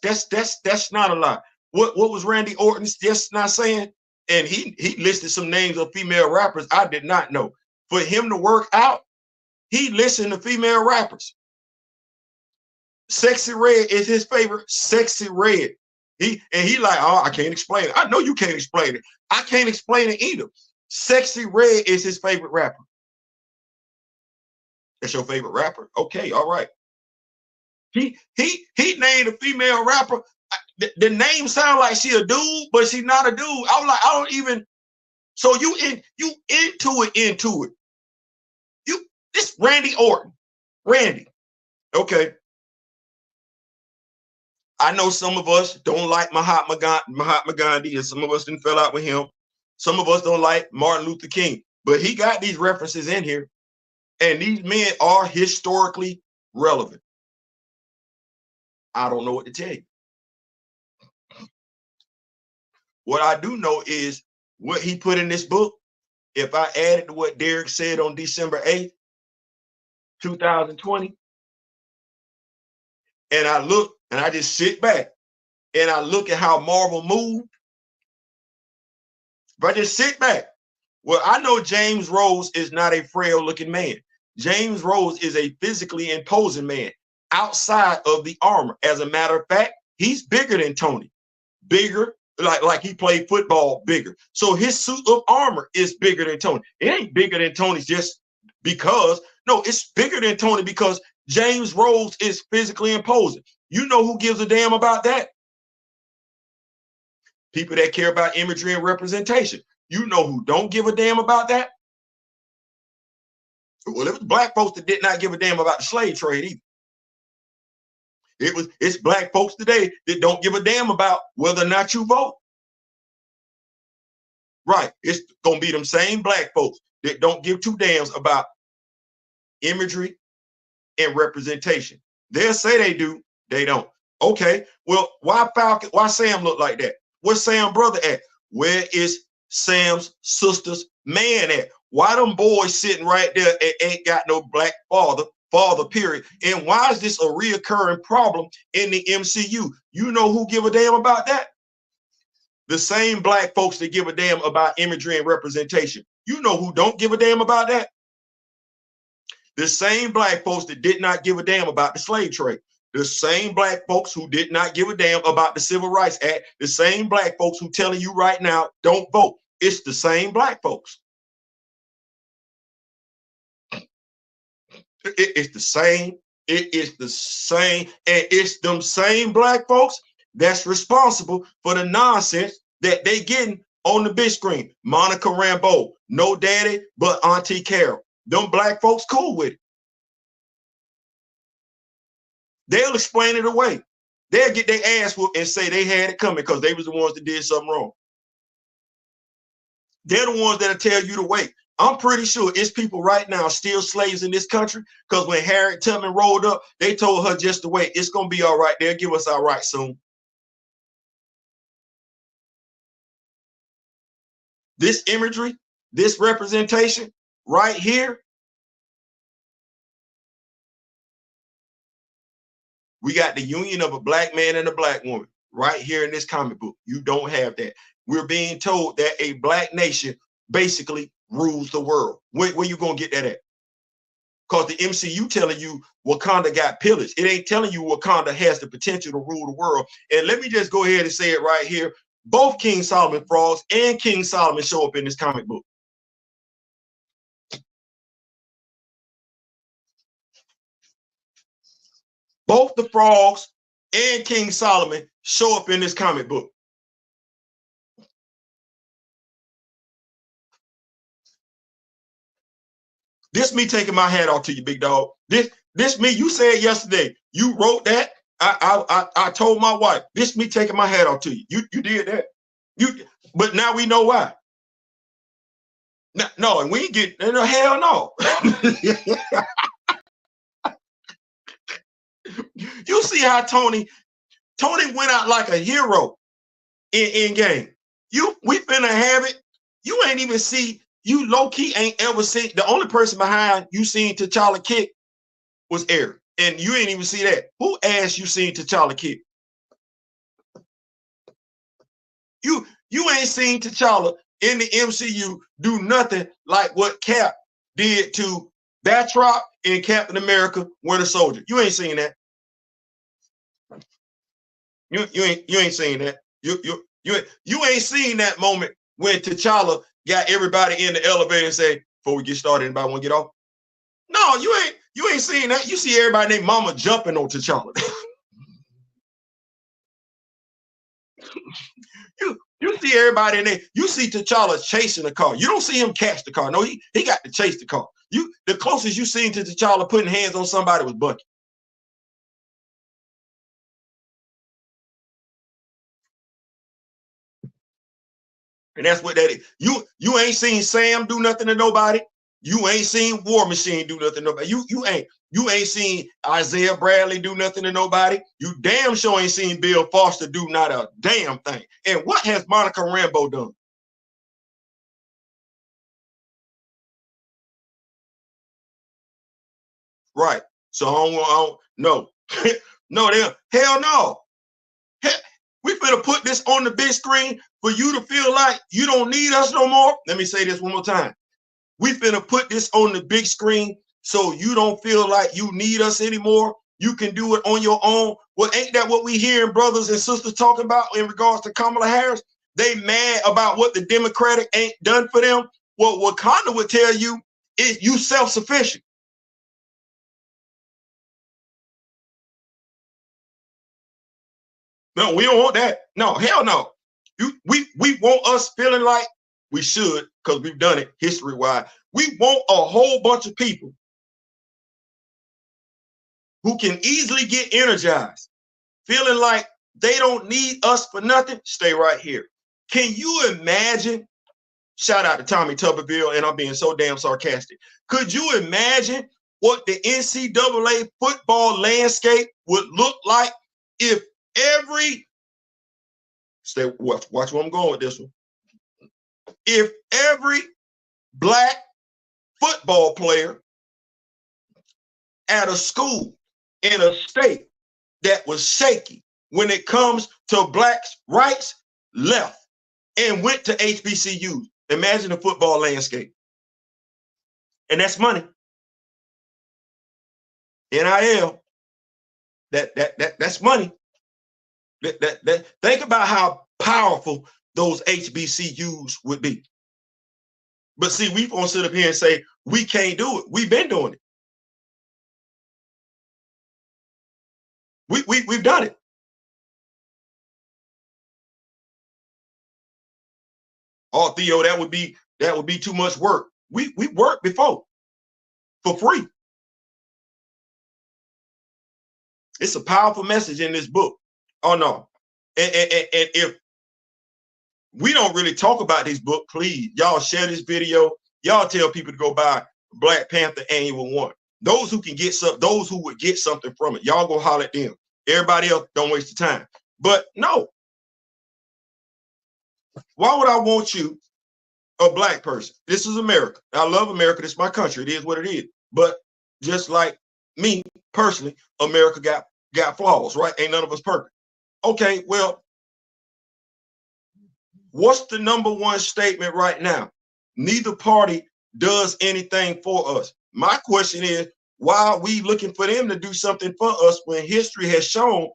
Speaker 1: not a lie. What was Randy Orton just not saying? And he listed some names of female rappers I did not know. For him to work out, he listened to female rappers. Sexy Red is his favorite. Sexy Red. He like, oh, I can't explain it. I know you can't explain it. I can't explain it either. Sexy Red is his favorite rapper. That's your favorite rapper? Okay, all right. He named a female rapper. The name sounds like she a dude, but she's not a dude. I was like, I don't even. So you into it. This Randy Orton. Randy. Okay. I know some of us don't like Mahatma Gandhi, and some of us didn't fell out with him. Some of us don't like Martin Luther King, but he got these references in here, and these men are historically relevant. I don't know what to tell you. What I do know is what he put in this book. If I added to what Derek said on December 8th, 2020, and I look and I just sit back and I look at how Marvel moved, if I just sit back, well, I know James Rose is not a frail looking man. James Rose is a physically imposing man outside of the armor. As a matter of fact, he's bigger than Tony. Bigger, like he played football bigger. So his suit of armor is bigger than Tony. It ain't bigger than Tony's just because. No, it's bigger than Tony because James Rose is physically imposing. You know who gives a damn about that? People that care about imagery and representation. You know who don't give a damn about that? Well, it was black folks that did not give a damn about the slave trade either. It's black folks today that don't give a damn about whether or not you vote. Right. It's gonna be them same black folks that don't give two damns about imagery and representation. They'll say they do, they don't. Okay, well, why Sam look like that? Where's Sam's brother at? Where is Sam's sister's man at? Why them boys sitting right there and ain't got no black father, period? And why is this a reoccurring problem in the MCU? You know who give a damn about that? The same black folks that give a damn about imagery and representation. You know who don't give a damn about that? The same black folks that did not give a damn about the slave trade. The same black folks who did not give a damn about the Civil Rights Act. The same black folks who telling you right now, don't vote. It's the same black folks. It's the same. It is the same. And it's them same black folks that's responsible for the nonsense that they getting on the big screen. Monica Rambeau, no daddy but Auntie Carol. Them black folks cool with it. They'll explain it away. They'll get their ass whooped and say they had it coming because they was the ones that did something wrong. They're the ones that'll tell you to wait. I'm pretty sure it's people right now still slaves in this country because when Harriet Tubman rolled up, they told her just to wait. It's going to be all right. They'll give us our right soon. This imagery, this representation right here, we got the union of a black man and a black woman right here in this comic book. You don't have that. We're being told that a black nation basically rules the world. Where you going to get that at? Because the MCU telling you Wakanda got pillaged. It ain't telling you Wakanda has the potential to rule the world. And let me just go ahead and say it right here. Both King Solomon frogs and King Solomon show up in this comic book. Both the frogs and King Solomon show up in this comic book. This me taking my hat off to you, big dog. This me, you said yesterday, you wrote that. I told my wife, this me taking my hat off to you. You did that. But now we know why. No, and we ain't get hell no. You see how Tony went out like a hero in game. We finna have it. You ain't even see, you low-key ain't ever seen, the only person behind you seen T'Challa kick was Eric. And you ain't even see that. Who asked you seen T'Challa kick? You ain't seen T'Challa in the MCU do nothing like what Cap did to Batroc in Captain America, Winter Soldier. You ain't seen that. You ain't seen that. You ain't seen that moment when T'Challa got everybody in the elevator and say, before we get started, anybody want to get off? No, you ain't seen that. You see everybody named Mama jumping on T'Challa. You see everybody in there. You see T'Challa chasing the car. You don't see him catch the car. No, he got to chase the car. The closest you seen to T'Challa putting hands on somebody was Bucky. And that's what that is. You ain't seen Sam do nothing to nobody. You ain't seen War Machine do nothing to nobody. You ain't seen Isaiah Bradley do nothing to nobody. You damn sure ain't seen Bill Foster do not a damn thing. And what has Monica Rambeau done? Right. So I don't no. No, hell no. We finna put this on the big screen for you to feel like you don't need us no more. Let me say this one more time. We finna put this on the big screen so you don't feel like you need us anymore. You can do it on your own. Well, ain't that what we hearing brothers and sisters talking about in regards to Kamala Harris? They mad about what the Democratic ain't done for them. Well, Wakanda would tell you is you self-sufficient. No, we don't want that. No, hell no. We want us feeling like we should, because we've done it history-wise. We want a whole bunch of people who can easily get energized, feeling like they don't need us for nothing. Stay right here. Can you imagine? Shout out to Tommy Tuberville, and I'm being so damn sarcastic. Could you imagine what the NCAA football landscape would look like if every watch where I'm going with this one. If every black football player at a school in a state that was shaky when it comes to blacks' rights left and went to HBCUs, imagine the football landscape. And that's money. NIL, that's money. Think about how powerful those HBCUs would be. But see, we gonna sit up here and say we can't do it. We've been doing it. We've done it. Oh, Theo, that would be too much work. We worked before for free. It's a powerful message in this book. Oh no. And if we don't really talk about this book, please, y'all share this video. Y'all tell people to go buy Black Panther Annual 1. Those who can get some, those who would get something from it, y'all go holler at them. Everybody else, don't waste your time. But no. Why would I want you, a black person? This is America. I love America. This is my country. It is what it is. But just like me personally, America got flaws, right? Ain't none of us perfect. Okay, well, what's the number one statement right now? Neither party does anything for us. My question is, why are we looking for them to do something for us when history has shown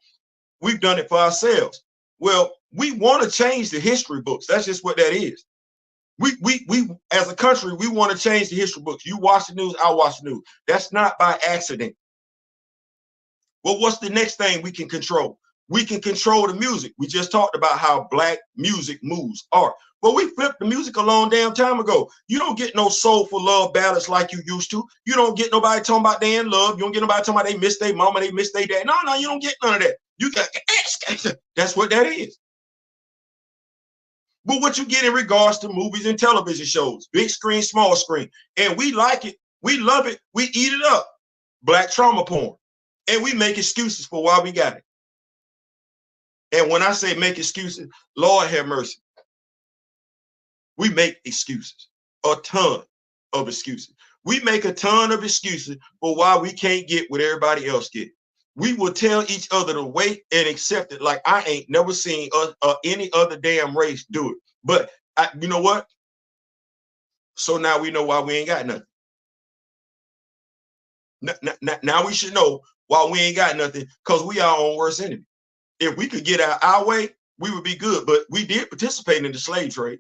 Speaker 1: we've done it for ourselves? Well, we want to change the history books. That's just what that is. We as a country, we want to change the history books. You watch the news, I watch the news. That's not by accident. Well, what's the next thing we can control? We can control the music. We just talked about how black music moves art. Well, we flipped the music a long damn time ago. You don't get no soulful love ballads like you used to. You don't get nobody talking about they in love. You don't get nobody talking about they miss their mama, they miss their dad. No, you don't get none of that. You got that's what that is. But what you get in regards to movies and television shows, big screen, small screen, and we like it, we love it, we eat it up. Black trauma porn. And we make excuses for why we got it. And when I say make excuses, Lord have mercy. We make excuses, a ton of excuses. We make a ton of excuses for why we can't get what everybody else get. We will tell each other to wait and accept it like I ain't never seen any other damn race do it. But you know what? So now we know why we ain't got nothing. Now we should know why we ain't got nothing, because we are our own worst enemy. If we could get our way, we would be good. But we did participate in the slave trade.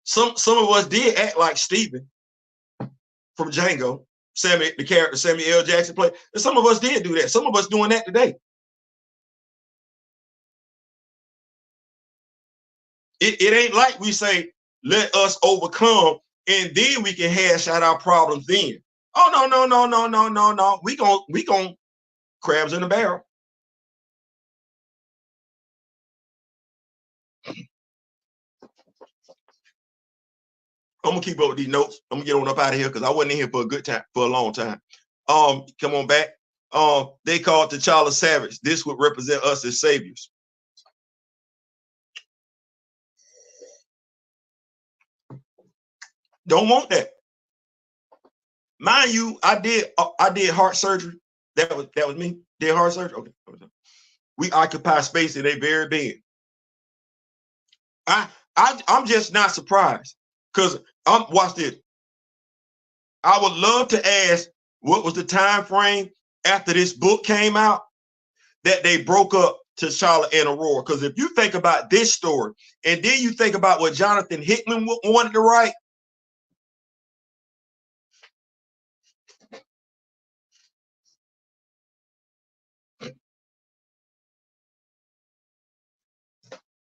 Speaker 1: Some of us did act like Stephen from Django, the character Samuel L. Jackson played. And some of us did do that. Some of us doing that today. It ain't like we say, let us overcome, and then we can hash out our problems then. Oh, no. We gon' crabs in the barrel. I'm gonna keep up with these notes. I'm gonna get on up out of here because I wasn't in here for a good time, for a long time. Come on back. They called T'Challa savage. This would represent us as saviors. Don't want that. Mind you, I did heart surgery. That was me. Did heart surgery. Okay. We occupy space in their very being. I'm just not surprised, because watch this. I would love to ask, what was the time frame after this book came out that they broke up T'Challa and Aurora? Because if you think about this story, and then you think about what Jonathan Hickman wanted to write,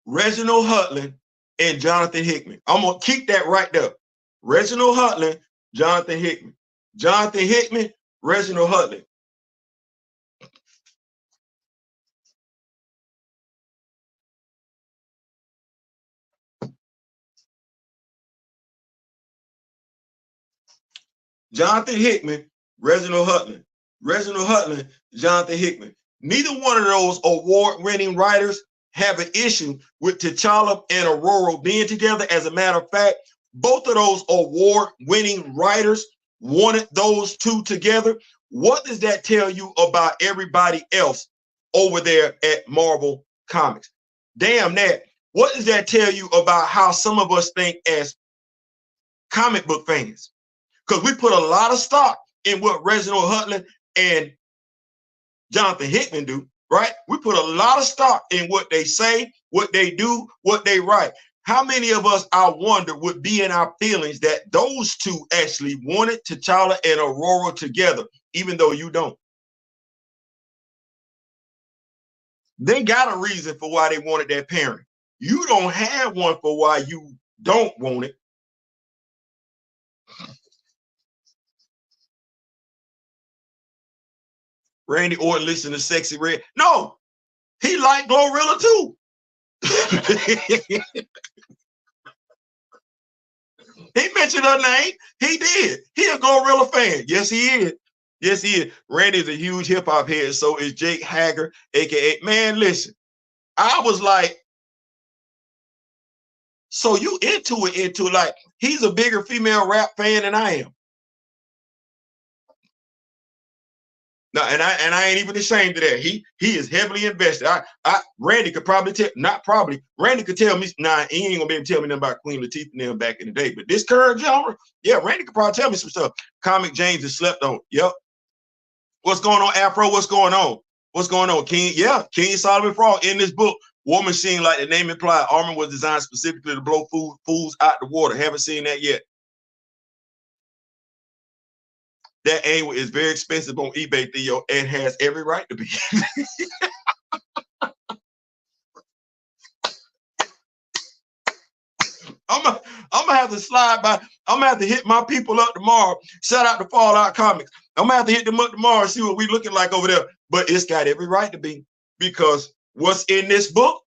Speaker 1: Reginald Hudlin and Jonathan Hickman. I'm gonna keep that right there. Reginald Hudlin, Jonathan Hickman. Jonathan Hickman, Reginald Hudlin. Jonathan Hickman, Reginald Hudlin. Reginald Hudlin, Jonathan Hickman. Neither one of those award-winning writers have an issue with T'Challa and Aurora being together. As a matter of fact, both of those award-winning writers wanted those two together. What does that tell you about everybody else over there at Marvel Comics? Damn that. What does that tell you about how some of us think as comic book fans? Because we put a lot of stock in what Reginald Hudlin and Jonathan Hickman do, right? We put a lot of stock in what they say, what they do, what they write. How many of us, I wonder, would be in our feelings that those two actually wanted T'Challa and Aurora together, even though you don't? They got a reason for why they wanted that pairing. You don't have one for why you don't want it. Randy Orton listened to Sexy Red. No, he liked Glorilla too. He mentioned her name. He did. He a Glorilla fan. Yes, he is. Yes, he is. Randy's a huge hip hop head. So is Jake Hager, aka. Man, listen. I was like, so you into it, like he's a bigger female rap fan than I am. No, and I ain't even ashamed of that. He is heavily invested. Randy could probably tell, not probably, Randy could tell me, nah, he ain't gonna be able to tell me nothing about Queen Latifah and them back in the day. But this current genre, yeah, Randy could probably tell me some stuff. Comic James is slept on. Yep. What's going on, Afro? What's going on? What's going on? King Solomon Frog in this book. War Machine, like the name implied, armor was designed specifically to blow fools out the water. Haven't seen that yet. That angle is very expensive on eBay, Theo, and has every right to be. I'm gonna have to slide by. I'm gonna have to hit my people up tomorrow. Shout out to Fallout Comics. I'm gonna have to hit them up tomorrow and see what we looking like over there. But it's got every right to be, because what's in this book,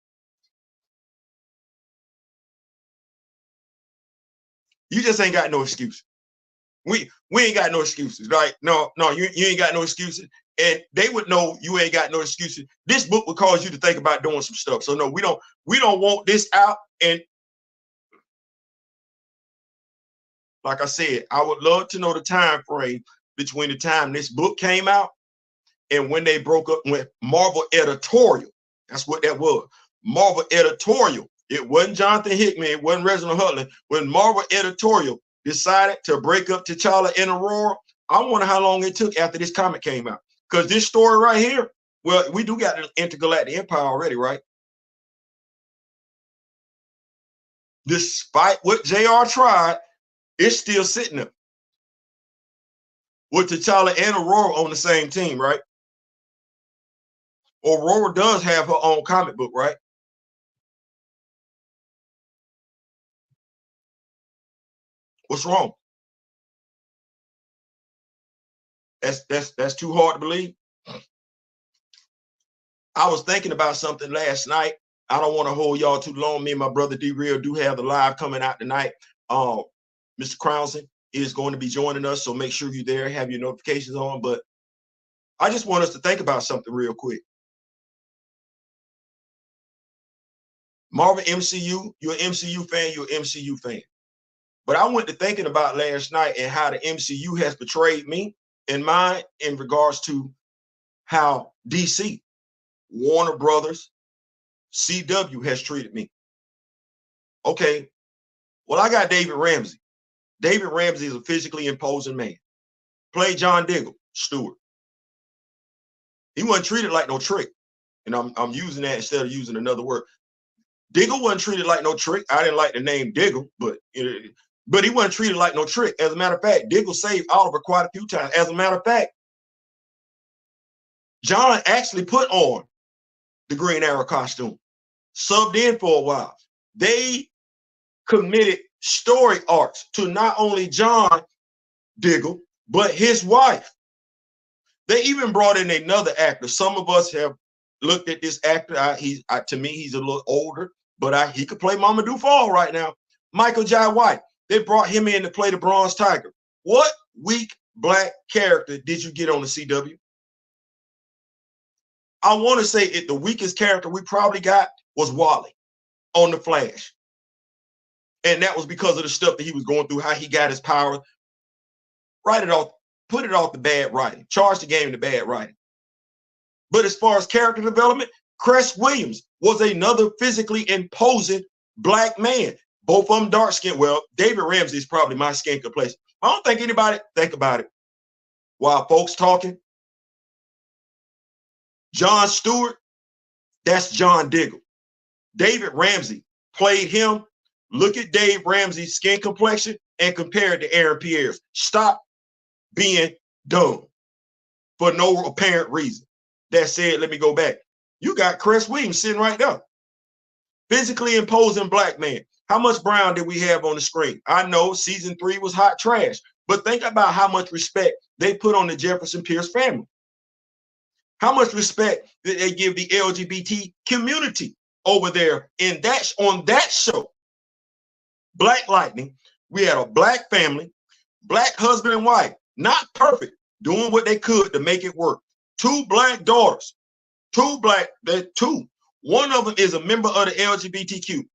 Speaker 1: you just ain't got no excuse. We ain't got no excuses, right? No, you ain't got no excuses. And they would know you ain't got no excuses. This book would cause you to think about doing some stuff. So no, we don't want this out. And like I said, I would love to know the time frame between the time this book came out and when they broke up with Marvel Editorial. That's what that was. Marvel Editorial It wasn't Jonathan Hickman. It wasn't Reginald Hudlin. When Marvel editorial decided to break up T'Challa and Aurora, I wonder how long it took after this comic came out. Because this story right here, well, we do got the Intergalactic Empire already, right? Despite what JR tried, it's still sitting there with T'Challa and Aurora on the same team, right? Aurora does have her own comic book, right? What's wrong? That's too hard to believe. I was thinking about something last night. I don't want to hold y'all too long. Me and my brother D-Real do have the live coming out tonight. Mr. Crownson is going to be joining us, so make sure you're there, have your notifications on. But I just want us to think about something real quick. Marvel MCU, you're an MCU fan, you're an MCU fan. But I went to thinking about last night and how the MCU has portrayed me and mine in regards to how DC, Warner Brothers, CW has treated me. Okay, well, I got David Ramsey. David Ramsey is a physically imposing man. Played John Diggle, Stewart. He wasn't treated like no trick. And I'm using that instead of using another word. Diggle wasn't treated like no trick. I didn't like the name Diggle, but he wasn't treated like no trick. As a matter of fact, Diggle saved Oliver quite a few times. As a matter of fact, John actually put on the Green Arrow costume, subbed in for a while. They committed story arcs to not only John Diggle, but his wife. They even brought in another actor. Some of us have looked at this actor. To me, he's a little older, but he could play Mamadou Fall right now. Michael Jai White. They brought him in to play the Bronze Tiger. What weak black character did you get on the CW? I want to say the weakest character we probably got was Wally on The Flash. And that was because of the stuff that he was going through, how he got his power. Write it off, put it off the bad writing. Charge the game to bad writing. But as far as character development, Cress Williams was another physically imposing black man. Both of them dark skinned. Well, David Ramsey is probably my skin complexion. I don't think anybody think about it while folks talking. John Stewart, that's John Diggle. David Ramsey played him. Look at Dave Ramsey's skin complexion and compare it to Aaron Pierre's. Stop being dumb for no apparent reason. That said, let me go back. You got Cress Williams sitting right there. Physically imposing black man. How much brown did we have on the screen? I know season 3 was hot trash, but think about how much respect they put on the Jefferson Pierce family. How much respect did they give the LGBT community over there on that show? Black Lightning. We had a black family, black husband and wife, not perfect, doing what they could to make it work. 2 black daughters, 2 black, two. One of them is a member of the LGBTQ.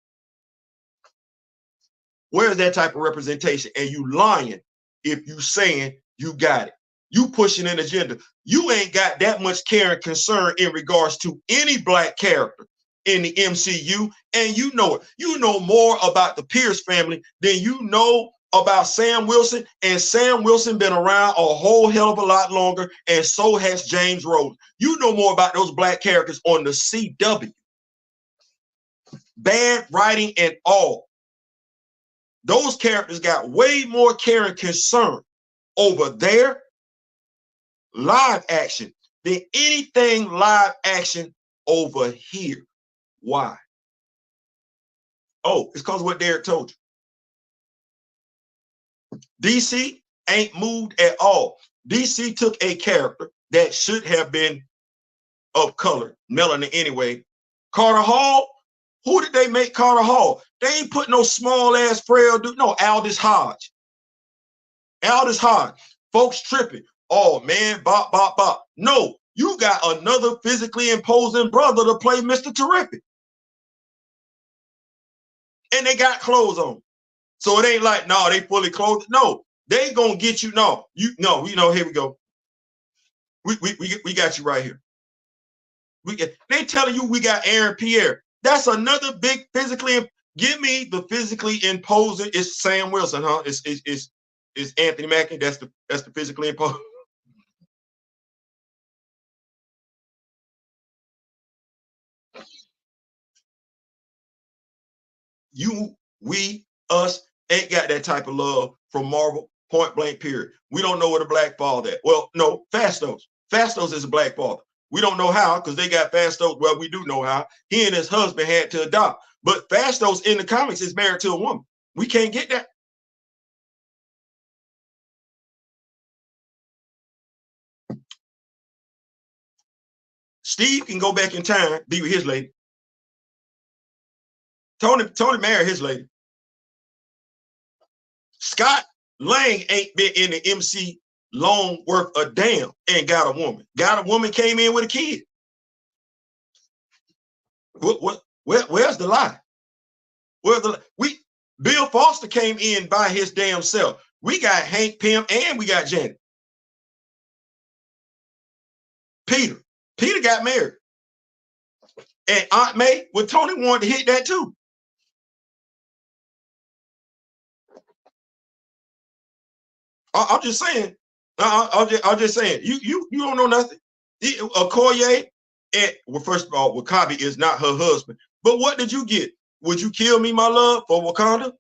Speaker 1: Where's that type of representation? And you lying if you saying you got it. You pushing an agenda. You ain't got that much care and concern in regards to any black character in the MCU, and you know it. You know more about the Pierce family than you know about Sam Wilson, and Sam Wilson been around a whole hell of a lot longer, and so has James Rhodes. You know more about those black characters on the CW. Bad writing and all. Those characters got way more care and concern over their live action than anything live action over here. Why? Oh, it's because of what Derek told you. DC ain't moved at all. DC took a character that should have been of color, melanin anyway. Carter Hall, who did they make Carter Hall? They ain't put no small ass frail dude. No, Aldous Hodge. Aldous Hodge. Folks tripping. Oh man, bop, bop, bop. No, you got another physically imposing brother to play Mr. Terrific. And they got clothes on. So it ain't like, no, they fully clothed. No, they gonna get you. No, here we go. We got you right here. They telling you we got Aaron Pierre. That's another big physically. Give me the physically imposing. It's Sam Wilson, huh? It's Anthony Mackie. That's the physically imposing. You, we, us ain't got that type of love from Marvel. Point blank. Period. We don't know where the black father at. Well, no, Fastos. Fastos is a black father. We don't know how because they got Fastos. Well, we do know how. He and his husband had to adopt. But Fastos in the comics is married to a woman. We can't get that. Steve can go back in time, be with his lady. Tony married his lady. Scott Lang ain't been in the MC long worth a damn and got a woman. Got a woman, came in with a kid. Where's the lie? Bill Foster came in by his damn self. We got Hank Pym and we got Janet. Peter got married. And Aunt May, well, Tony wanted to hit that too. I'm just saying. I'm just saying. You don't know nothing. Okoye, well, first of all, Wakabi is not her husband. But what did you get? Would you kill me, my love, for Wakanda?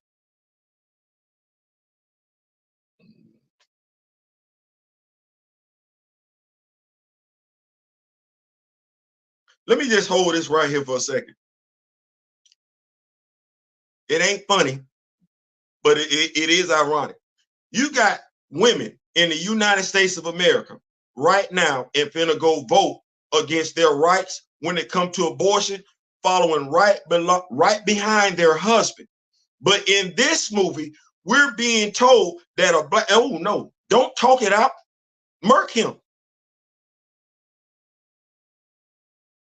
Speaker 1: Let me just hold this right here for a second. It ain't funny, but it is ironic. You got women in the United States of America right now and finna go vote against their rights when it comes to abortion, following right behind their husband. But in this movie, we're being told that a black, oh no, don't talk it out, murk him.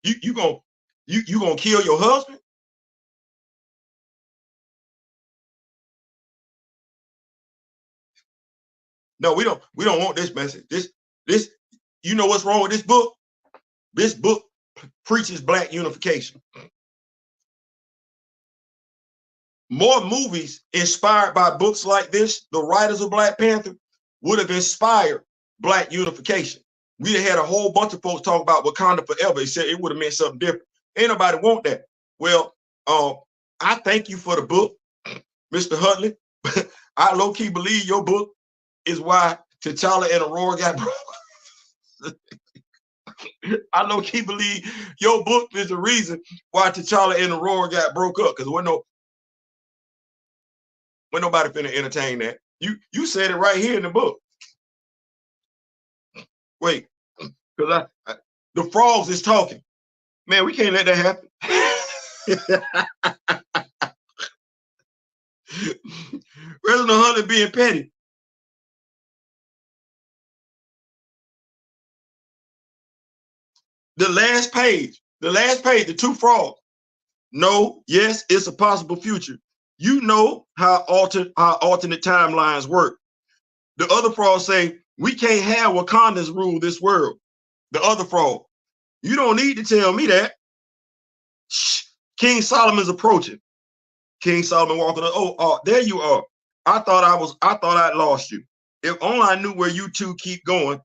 Speaker 1: You gonna kill your husband? No, we don't want this message. This you know what's wrong with this book? This book preaches black unification. More movies inspired by books like this, the writers of Black Panther, would have inspired black unification. We'd have had a whole bunch of folks talk about Wakanda forever. They said it would have meant something different. Ain't nobody want that. Well, I thank you for the book, Mr. Hudlin. I low-key believe your book is why T'Challa and Aurora got broke. I low-key believe your book is the reason why T'Challa and Aurora got broke up, because we're nobody finna entertain that. You said it right here in the book. Wait, because the frogs is talking. Man, we can't let that happen. Reginald Hudlin being petty. The last page, the two frogs. No, yes, it's a possible future. You know how alternate timelines work. The other frogs say, we can't have Wakandans rule this world. The other frog, you don't need to tell me that. Shh. King Solomon's approaching. King Solomon walking up. Oh, there you are. I thought I'd lost you. If only I knew where you two keep going,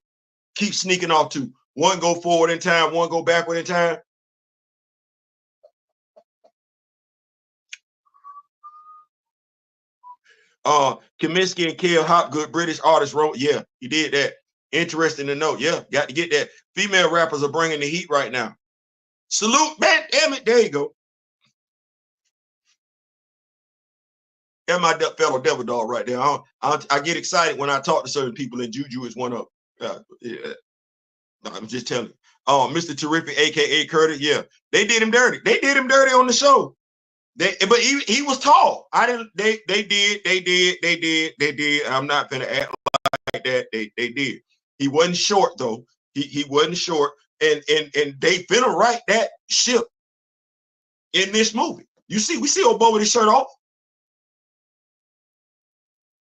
Speaker 1: keep sneaking off to. One go forward in time, one go backward in time. Kaminsky and Cale Hopgood, British artist, wrote, yeah, he did that. Interesting to note. Yeah, got to get that. Female rappers are bringing the heat right now. Salute, man, damn it. There you go. And my fellow devil dog right there. I get excited when I talk to certain people, and Juju is one of them. Yeah. No, I'm just telling you. Mr. Terrific, aka Curtis, yeah, they did him dirty. They did him dirty on the show. But he was tall. I didn't. They did. I'm not gonna act like that. They did. He wasn't short though. He wasn't short, and they finna right that ship in this movie. You see, we see old boy with his shirt off.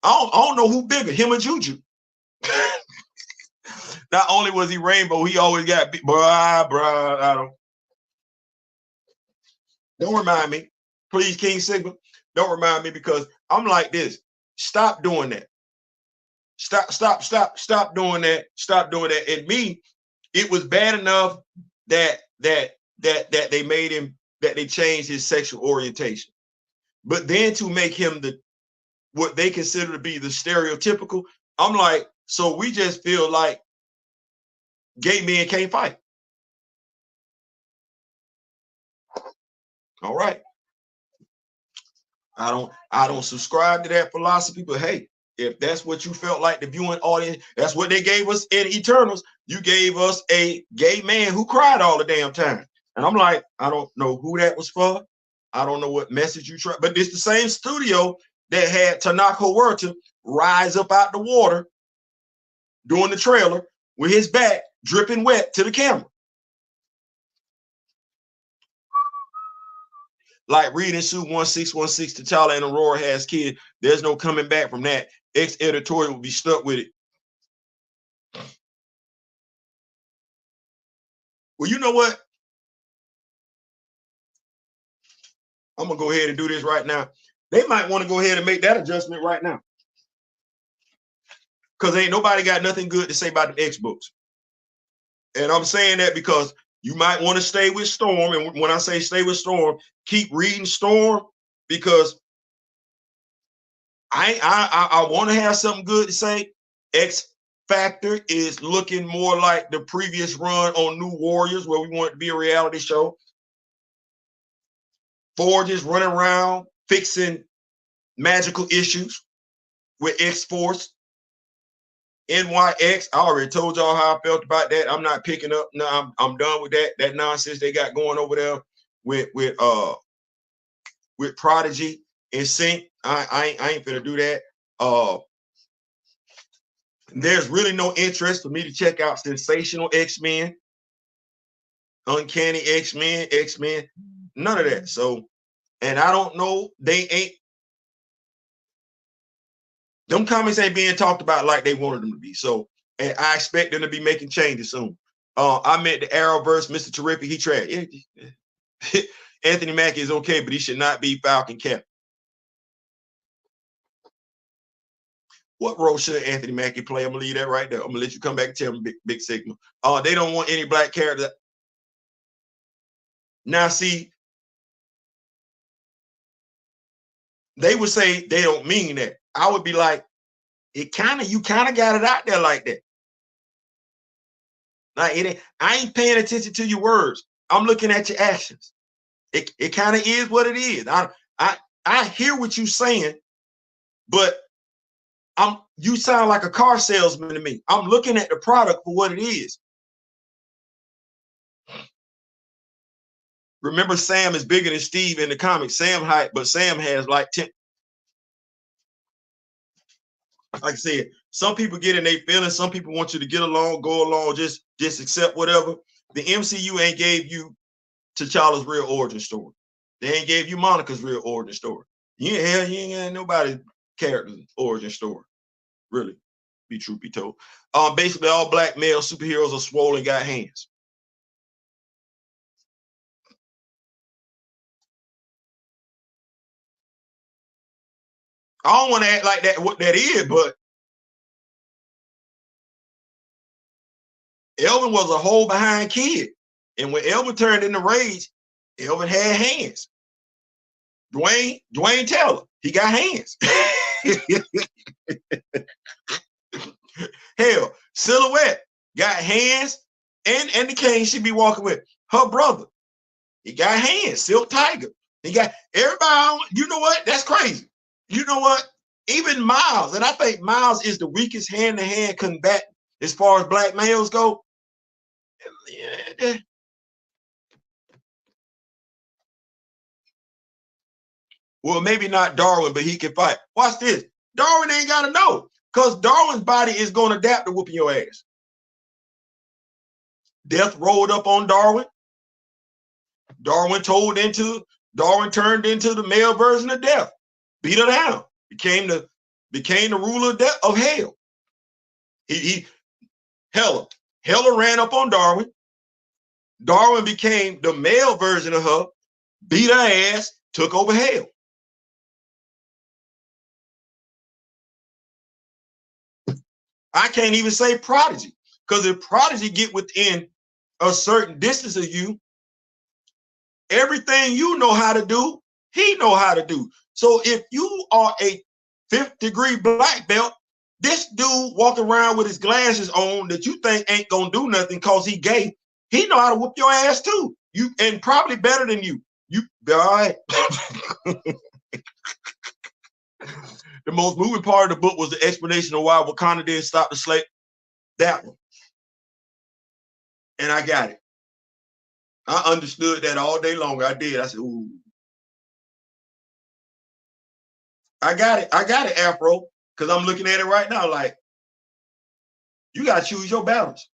Speaker 1: I don't know who bigger, him or Juju. Not only was he rainbow, he always got big. Bruh, I don't. Don't remind me. Please, King Sigma, don't remind me, because I'm like this. Stop doing that. Stop doing that. Stop doing that. And me, it was bad enough that they made him, that they changed his sexual orientation. But then to make him the what they consider to be the stereotypical, I'm like, so we just feel like gay men can't fight. All right. I don't subscribe to that philosophy, but hey, if that's what you felt like the viewing audience, that's what they gave us in Eternals. You gave us a gay man who cried all the damn time. And I'm like, I don't know who that was for. I don't know what message you tried, but it's the same studio that had Tanaka Huerta rise up out the water doing the trailer with his back dripping wet to the camera. Like reading Suit 1616, T'Challa and Aurora has kids. There's no coming back from that. Ex-editorial will be stuck with it. Well, you know what? I'm going to go ahead and do this right now. They might want to go ahead and make that adjustment right now, because ain't nobody got nothing good to say about the X books. And I'm saying that because you might want to stay with Storm. And when I say stay with Storm, keep reading Storm, because I want to have something good to say. X Factor is looking more like the previous run on New Warriors, where we want it to be a reality show. Forge is running around fixing magical issues with X-Force. NYX, I already told y'all how I felt about that. I'm not picking up. No, I'm done with that nonsense they got going over there with Prodigy and Sync. I ain't gonna do that. There's really no interest for me to check out Sensational X-Men, Uncanny X-Men, none of that. So, and I don't know, them comics ain't being talked about like they wanted them to be. So, and I expect them to be making changes soon. I met the Arrowverse, Mr. Terrific. He tried. Yeah. Anthony Mackie is okay, but he should not be Falcon Captain. What role should Anthony Mackie play? I'm gonna leave that right there. I'm gonna let you come back and tell me, Big Sigma. They don't want any black character. Now, see, they would say they don't mean that. I would be like, you kind of got it out there like that. Like I ain't paying attention to your words. I'm looking at your actions. It kind of is what it is. I hear what you're saying, but you sound like a car salesman to me. I'm looking at the product for what it is. Remember, Sam is bigger than Steve in the comics. Sam hype, but Sam has like 10. Like I said, some people get in their feelings. Some people want you to get along, go along, just accept whatever. The MCU ain't gave you T'Challa's real origin story. They ain't gave you Monica's real origin story. You ain't got nobody's character's origin story. Really, be truth be told. Basically, all black male superheroes are swollen, got hands. I don't want to act like that what that is, but Elvin was a hold behind kid. And when Elvin turned into Rage, Elvin had hands. Dwayne Taylor, he got hands. Hell, Silhouette got hands, and the cane should be walking with her brother. He got hands. Silk Tiger. He got everybody. You know what? That's crazy. You know what? Even Miles, and I think Miles is the weakest hand-to-hand combatant as far as black males go. Well, maybe not Darwin, but he can fight. Watch this. Darwin ain't got to know, because Darwin's body is going to adapt to whooping your ass. Death rolled up on Darwin. Darwin turned into the male version of Death. Beat her down. Became the ruler of hell. Hela ran up on Darwin. Darwin became the male version of her. beat her ass, took over hell. I can't even say Prodigy, because if Prodigy get within a certain distance of you, everything you know how to do, he know how to do. So if you are a 5th degree black belt, this dude walking around with his glasses on that you think ain't gonna do nothing because he gay, he know how to whoop your ass too. You, and probably better than you. You all right. The most moving part of the book was the explanation of why Wakanda didn't stop the slave. That one. And I got it. I understood that all day long. I did. I said, ooh. I got it, Afro, because I'm looking at it right now. Like, you got to choose your battles.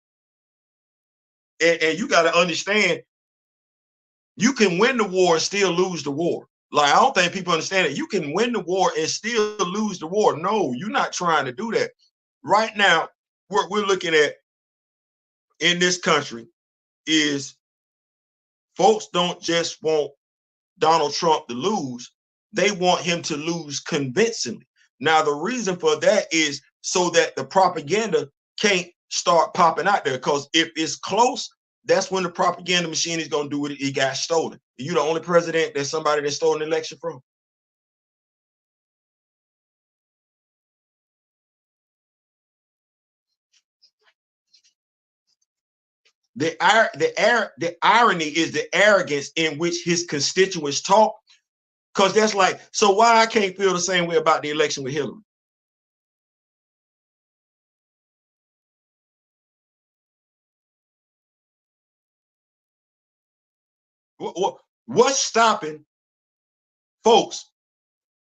Speaker 1: And you got to understand, you can win the war and still lose the war. Like, I don't think people understand it. You can win the war and still lose the war. No, you're not trying to do that. Right now, what we're looking at in this country is folks don't just want Donald Trump to lose. They want him to lose convincingly. Now, the reason for that is so that the propaganda can't start popping out there, because if it's close, that's when the propaganda machine is going to do what it got stolen. You the only president that somebody that stole an election from. The irony is the arrogance in which his constituents talk, because that's like, so why I can't feel the same way about the election with Hillary? What's stopping folks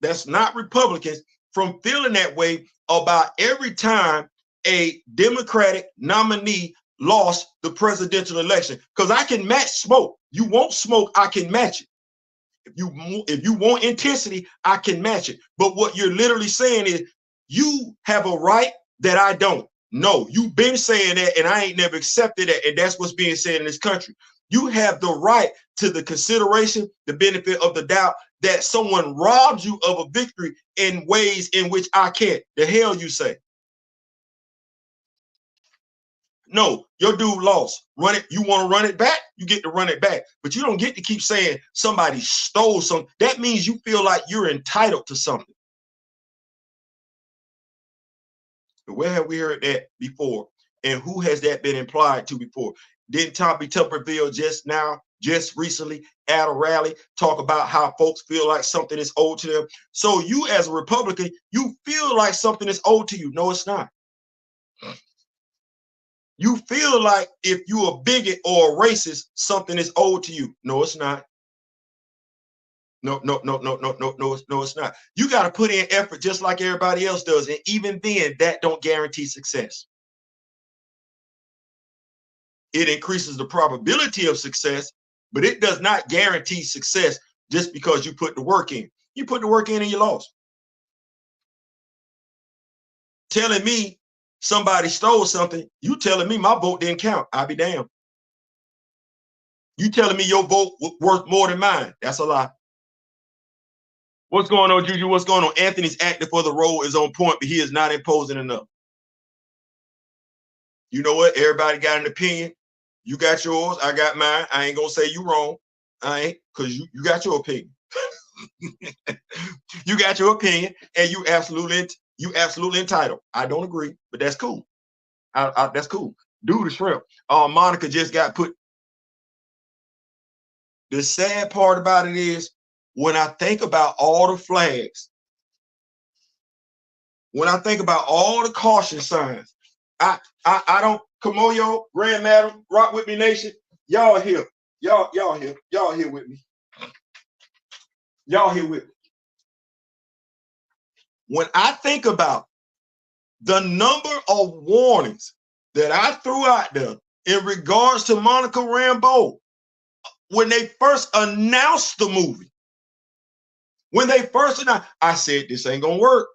Speaker 1: that's not Republicans from feeling that way about every time a Democratic nominee lost the presidential election? Because I can match smoke. You want smoke, I can match it. If you want intensity, I can match it. But what you're literally saying is, you have a right that I don't. No, you've been saying that, and I ain't never accepted that, and that's what's being said in this country. You have the right to the consideration, the benefit of the doubt, that someone robs you of a victory in ways in which I can't. The hell you say? No, your dude lost. Run it. You want to run it back? You get to run it back. But you don't get to keep saying somebody stole something. That means you feel like you're entitled to something. But where have we heard that before? And who has that been implied to before? Didn't Tommy Tuberville just recently at a rally, talk about how folks feel like something is owed to them? So you as a Republican, you feel like something is owed to you. No, it's not. You feel like if you're a bigot or a racist, something is owed to you. No, it's not. No, it's not. You got to put in effort just like everybody else does. And even then, that don't guarantee success. It increases the probability of success, but it does not guarantee success just because you put the work in. You put the work in and you lost. Telling me somebody stole something, you telling me my vote didn't count. I'll be damned. You telling me your vote worth more than mine. That's a lie. What's going on, Juju? What's going on? Anthony's acting for the role is on point, but he is not imposing enough. You know what? Everybody got an opinion. You got yours. I got mine. I ain't going to say you wrong. I ain't, because you got your opinion. You got your opinion, and you absolutely entitled. I don't agree, but that's cool. That's cool. Do the shrimp. Monica just got put. The sad part about it is, when I think about all the flags, when I think about all the caution signs, I don't. Come on, yo, Grand Madam, Rock With Me Nation, y'all here, y'all here with me, y'all here with me. When I think about the number of warnings that I threw out there in regards to Monica Rambeau, when they first announced the movie, I said this ain't gonna work,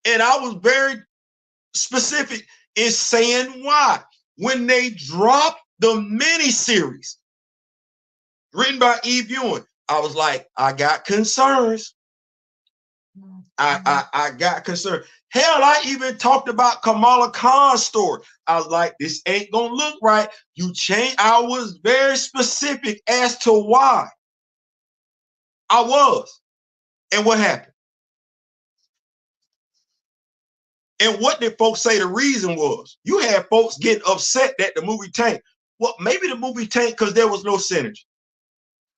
Speaker 1: and I was very specific in saying why. When they dropped the miniseries written by Eve Ewing, I was like, I got concerns. I got concerned. Hell, I even talked about Kamala Khan's story. I was like, this ain't gonna look right. You change. I was very specific as to why. I was. And what happened? And what did folks say the reason was? You had folks getting upset that the movie tanked. Well, maybe the movie tanked because there was no synergy.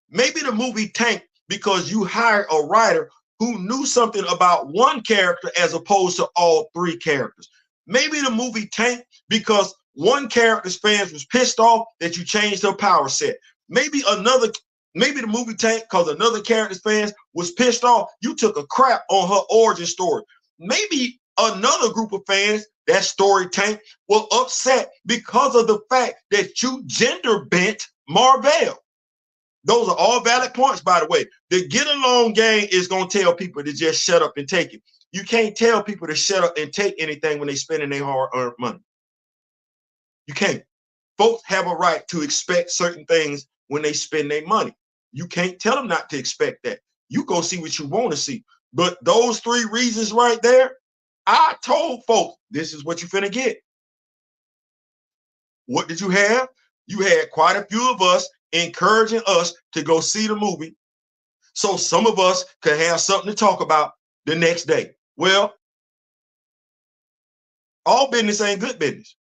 Speaker 1: Maybe the movie tanked because you hired a writer who knew something about one character as opposed to all three characters. Maybe the movie tanked because one character's fans was pissed off that you changed her power set. Maybe the movie tanked because another character's fans was pissed off you took a crap on her origin story. Maybe another group of fans, that story tanked, were upset because of the fact that you gender bent Marvel. Those are all valid points, by the way. The get along game is going to tell people to just shut up and take it. You can't tell people to shut up and take anything when they're spending their hard-earned money. You can't. Folks have a right to expect certain things when they spend their money. You can't tell them not to expect that. You go see what you want to see. But those three reasons right there, I told folks, this is what you're finna get. What did you have? You had quite a few of us encouraging us to go see the movie so some of us could have something to talk about the next day. Well, all business ain't good business.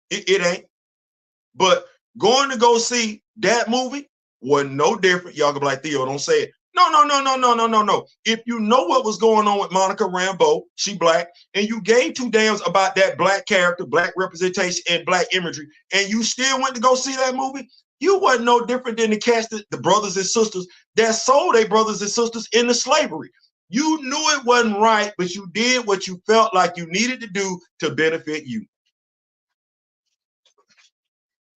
Speaker 1: It ain't. But going to go see that movie was no different. Y'all gonna be like, Theo, don't say it. No. If you know what was going on with Monica Rambeau, she black, and you gave two damns about that black character, black representation, and black imagery, and you still went to go see that movie, you wasn't no different than the cast, the brothers and sisters that sold their brothers and sisters into slavery. You knew it wasn't right, but you did what you felt like you needed to do to benefit you.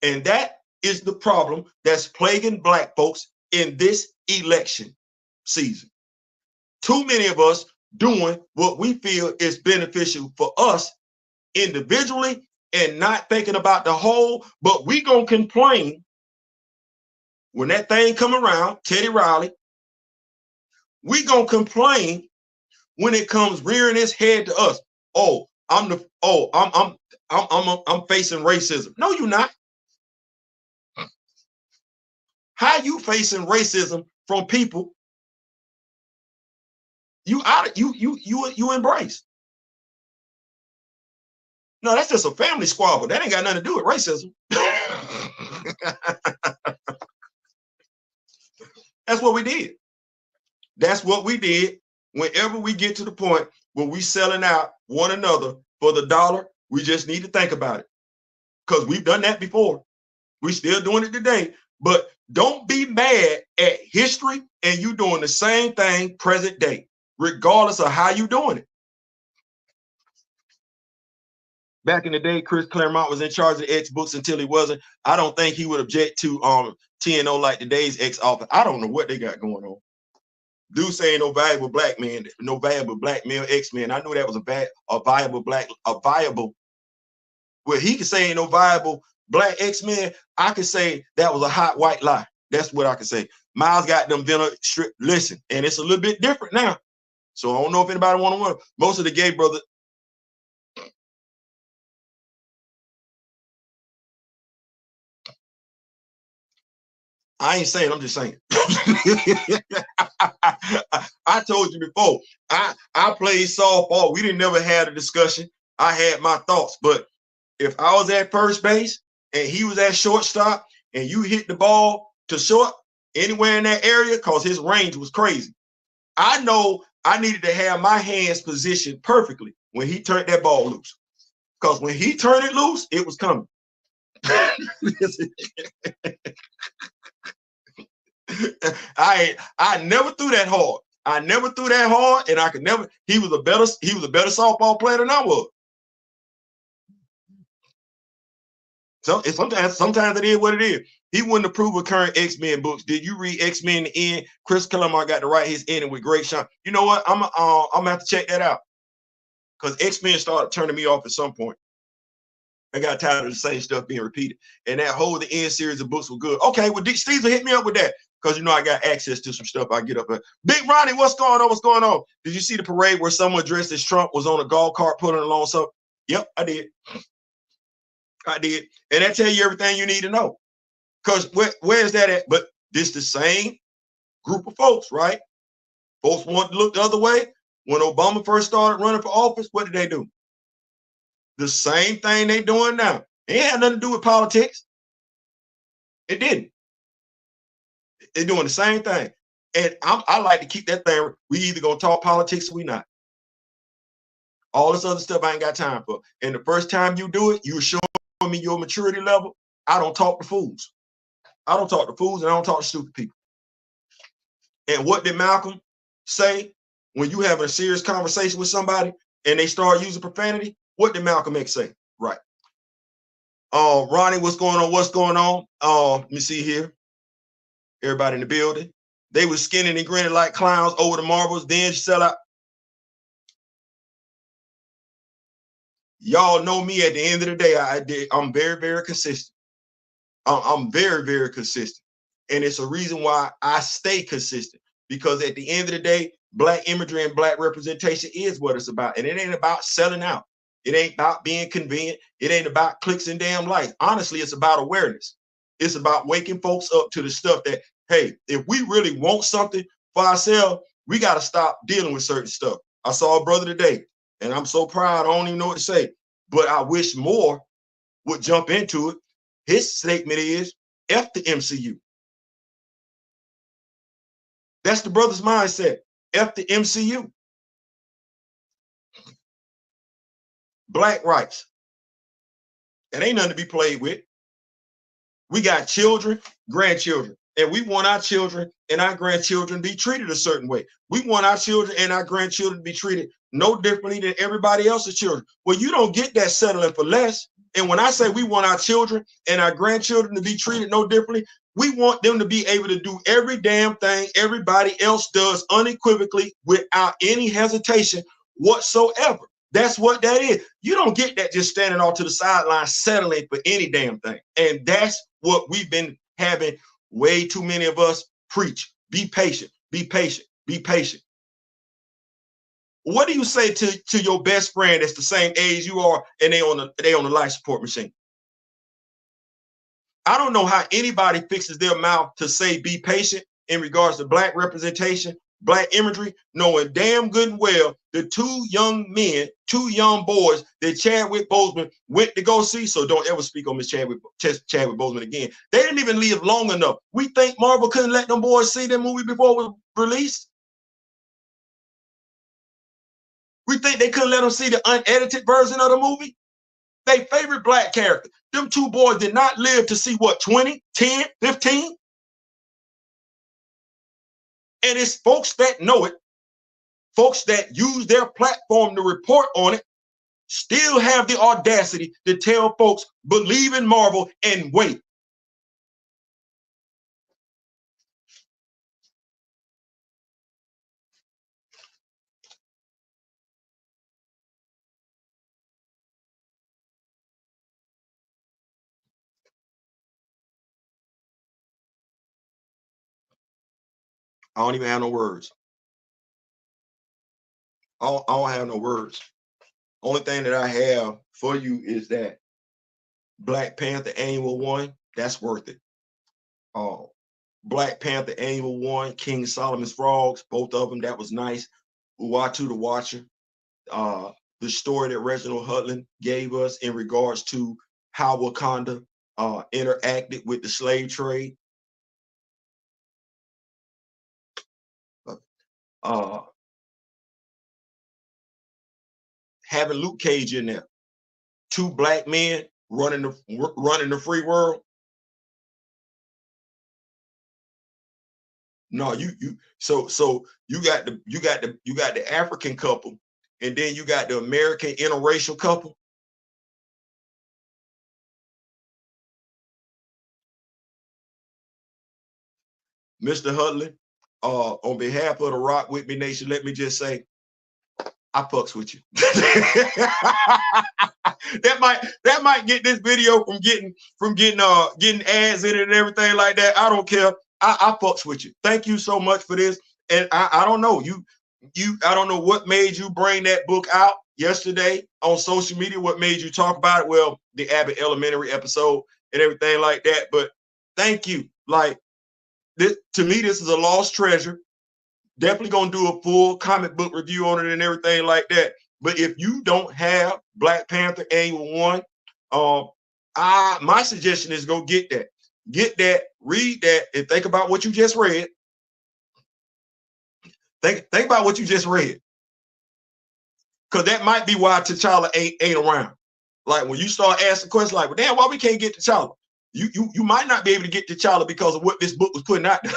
Speaker 1: And that is the problem that's plaguing black folks in this election season. Too many of us doing what we feel is beneficial for us individually and not thinking about the whole, but we gonna complain when that thing come around, Teddy Riley. We gonna complain when it comes rearing its head to us. I'm facing racism. No, you're not. How you facing racism from people you embrace? No, that's just a family squabble. That ain't got nothing to do with racism. That's what we did. That's what we did. Whenever we get to the point where we selling out one another for the dollar, we just need to think about it. Because we've done that before. We're still doing it today. But don't be mad at history and you doing the same thing present day, regardless of how you doing it. Back in the day, Chris Claremont was in charge of X Books until he wasn't. I don't think he would object to TNO like today's X office. I don't know what they got going on. Dude saying no valuable black man, no valuable black male X-Men. I knew that was a viable. Well, he could say ain't no viable black X-Men. I could say that was a hot white lie. That's what I could say. Miles got them venom strip. Listen, and it's a little bit different now. So I don't know if anybody want to work. Most of the gay brothers. I ain't saying, I'm just saying. I told you before, I played softball. We didn't never have a discussion. I had my thoughts, but if I was at first base and he was at shortstop and you hit the ball to short anywhere in that area, because his range was crazy, I know I needed to have my hands positioned perfectly when he turned that ball loose. Because when he turned it loose, it was coming. I never threw that hard. I never threw that hard, and I could never. He was a better softball player than I was. So sometimes it is what it is. He wouldn't approve of current X-Men books. Did you read X-Men in the end? Chris Claremont got to write his ending with great Sean. You know what? I'm gonna have to check that out. Because X-Men started turning me off at some point. I got tired of the same stuff being repeated. And that whole the end series of books were good. Okay, well, Steve will hit me up with that. because you know I got access to some stuff. I get up there. Big Ronnie, what's going on? What's going on? Did you see the parade where someone dressed as Trump was on a golf cart pulling along something? Yep, I did. I did. And that tell you everything you need to know. Because where's that at? But this the same group of folks, right? Folks want to look the other way. When Obama first started running for office, what did they do? The same thing they doing now. It had nothing to do with politics. It didn't. They're doing the same thing. And I like to keep that thing. We either gonna talk politics or we not. All this other stuff I ain't got time for. And the first time you do it, you show me your maturity level. I don't talk to fools. I don't talk to fools and I don't talk to stupid people. And what did Malcolm say when you having a serious conversation with somebody and they start using profanity? What did Malcolm X say? Right. Ronnie, what's going on? What's going on? Let me see here. Everybody in the building. They was skinning and grinning like clowns over the marbles. Then sell out. Y'all know me. At the end of the day, I'm very, very consistent. I'm very, very consistent. And it's a reason why I stay consistent, because at the end of the day, Black imagery and Black representation is what it's about. And it ain't about selling out. It ain't about being convenient. It ain't about clicks and damn likes. Honestly, it's about awareness. It's about waking folks up to the stuff that, hey, if we really want something for ourselves, we got to stop dealing with certain stuff. I saw a brother today, and I'm so proud, I don't even know what to say, but I wish more would jump into it. His statement is, F the MCU. That's the brother's mindset. F the MCU. Black rights. It ain't nothing to be played with. We got children, grandchildren, and we want our children and our grandchildren to be treated a certain way. We want our children and our grandchildren to be treated no differently than everybody else's children. Well, you don't get that settling for less. And when I say we want our children and our grandchildren to be treated no differently, we want them to be able to do every damn thing everybody else does unequivocally without any hesitation whatsoever. That's what that is. You don't get that just standing off to the sideline settling for any damn thing. And that's what we've been having way too many of us preach. Be patient, be patient, be patient. What do you say to your best friend that's the same age you are and they on the life support machine? I don't know how anybody fixes their mouth to say be patient in regards to Black representation, Black imagery, knowing damn good and well the two young boys that Chadwick Boseman went to go see. So don't ever speak on Miss Chadwick Boseman again. They didn't even live long enough. We think Marvel couldn't let them boys see their movie before it was released. We think they couldn't let them see the unedited version of the movie. Their favorite Black character. Them two boys did not live to see what, 20, 10, 15? And it's folks that know it, folks that use their platform to report on it, still have the audacity to tell folks, believe in Marvel and wait. I don't even have no words. I don't have no words. Only thing that I have for you is that Black Panther Annual 1, that's worth it. Black Panther Annual 1, King Solomon's Frogs, both of them, that was nice. Uatu the Watcher, the story that Reginald Hudlin gave us in regards to how Wakanda interacted with the slave trade. Having Luke Cage in there, two Black men running the free world. No, so you got the African couple, and then you got the American interracial couple. Mr. Hudlin, on behalf of the Rock With Me Nation, let me just say, I fucks with you. that might get this video from getting ads in it and everything like that. I don't care. I fucks with you. Thank you so much for this. And I don't know I don't know what made you bring that book out yesterday on social media. What made you talk about it? Well, the Abbott Elementary episode and everything like that. But thank you. Like this, to me, this is a lost treasure. Definitely gonna do a full comic book review on it and everything like that. But if you don't have Black Panther Annual 1, my suggestion is go get that. Get that, read that, and think about what you just read. Think about what you just read. Because that might be why T'Challa ain't around. Like when you start asking questions like, well, damn, why we can't get T'Challa? You might not be able to get T'Challa because of what this book was putting out there.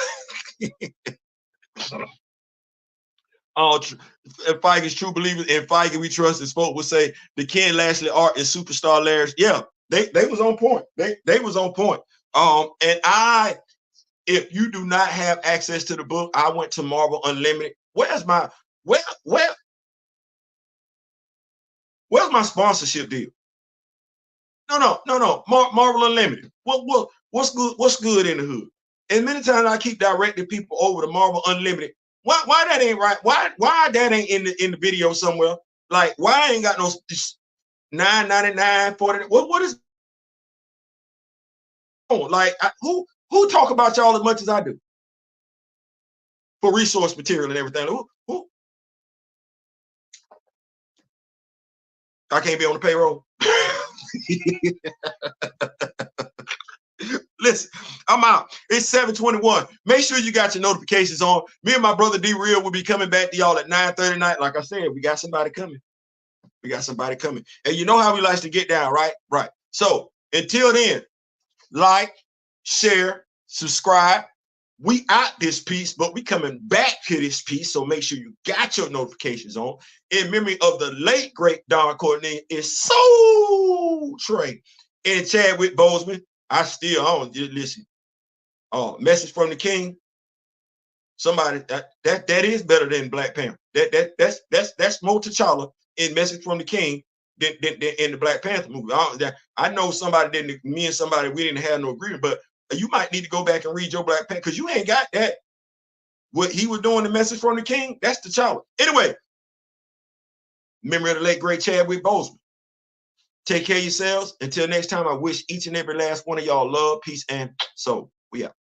Speaker 1: Feige's true believers, and Feige we trust, and spoke would say the Ken Lashley art is superstar layers. Yeah, they was on point. They was on point. And if you do not have access to the book, I went to Marvel Unlimited. Where's my sponsorship deal? No. Marvel Unlimited. What's good in the hood? And many times I keep directing people over to Marvel Unlimited. Why that ain't right? Why that ain't in the video somewhere? Like why I ain't got no $9.99 $40? What is on? Like who talk about y'all as much as I do for resource material and everything? Who? I can't be on the payroll. Listen, I'm out. It's 7:21. Make sure you got your notifications on. Me and my brother D Real will be coming back to y'all at 9:30 tonight. Like I said, we got somebody coming. And you know how we like to get down, right? Right. So until then, like, share, subscribe. We out this piece, but we coming back to this piece. So make sure you got your notifications on. In memory of the late, great Don Courtney is Soul Train and Chadwick Boseman. I don't listen. Message from the King. Somebody that is better than Black Panther. That's more T'Challa in Message from the King than in the Black Panther movie. I know somebody me and somebody we didn't have no agreement, but you might need to go back and read your Black Panther because you ain't got that. What he was doing, the Message from the King, that's T'Challa. Anyway, memory of the late great Chadwick Boseman. Take care of yourselves. Until next time, I wish each and every last one of y'all love, peace, and soul. We out.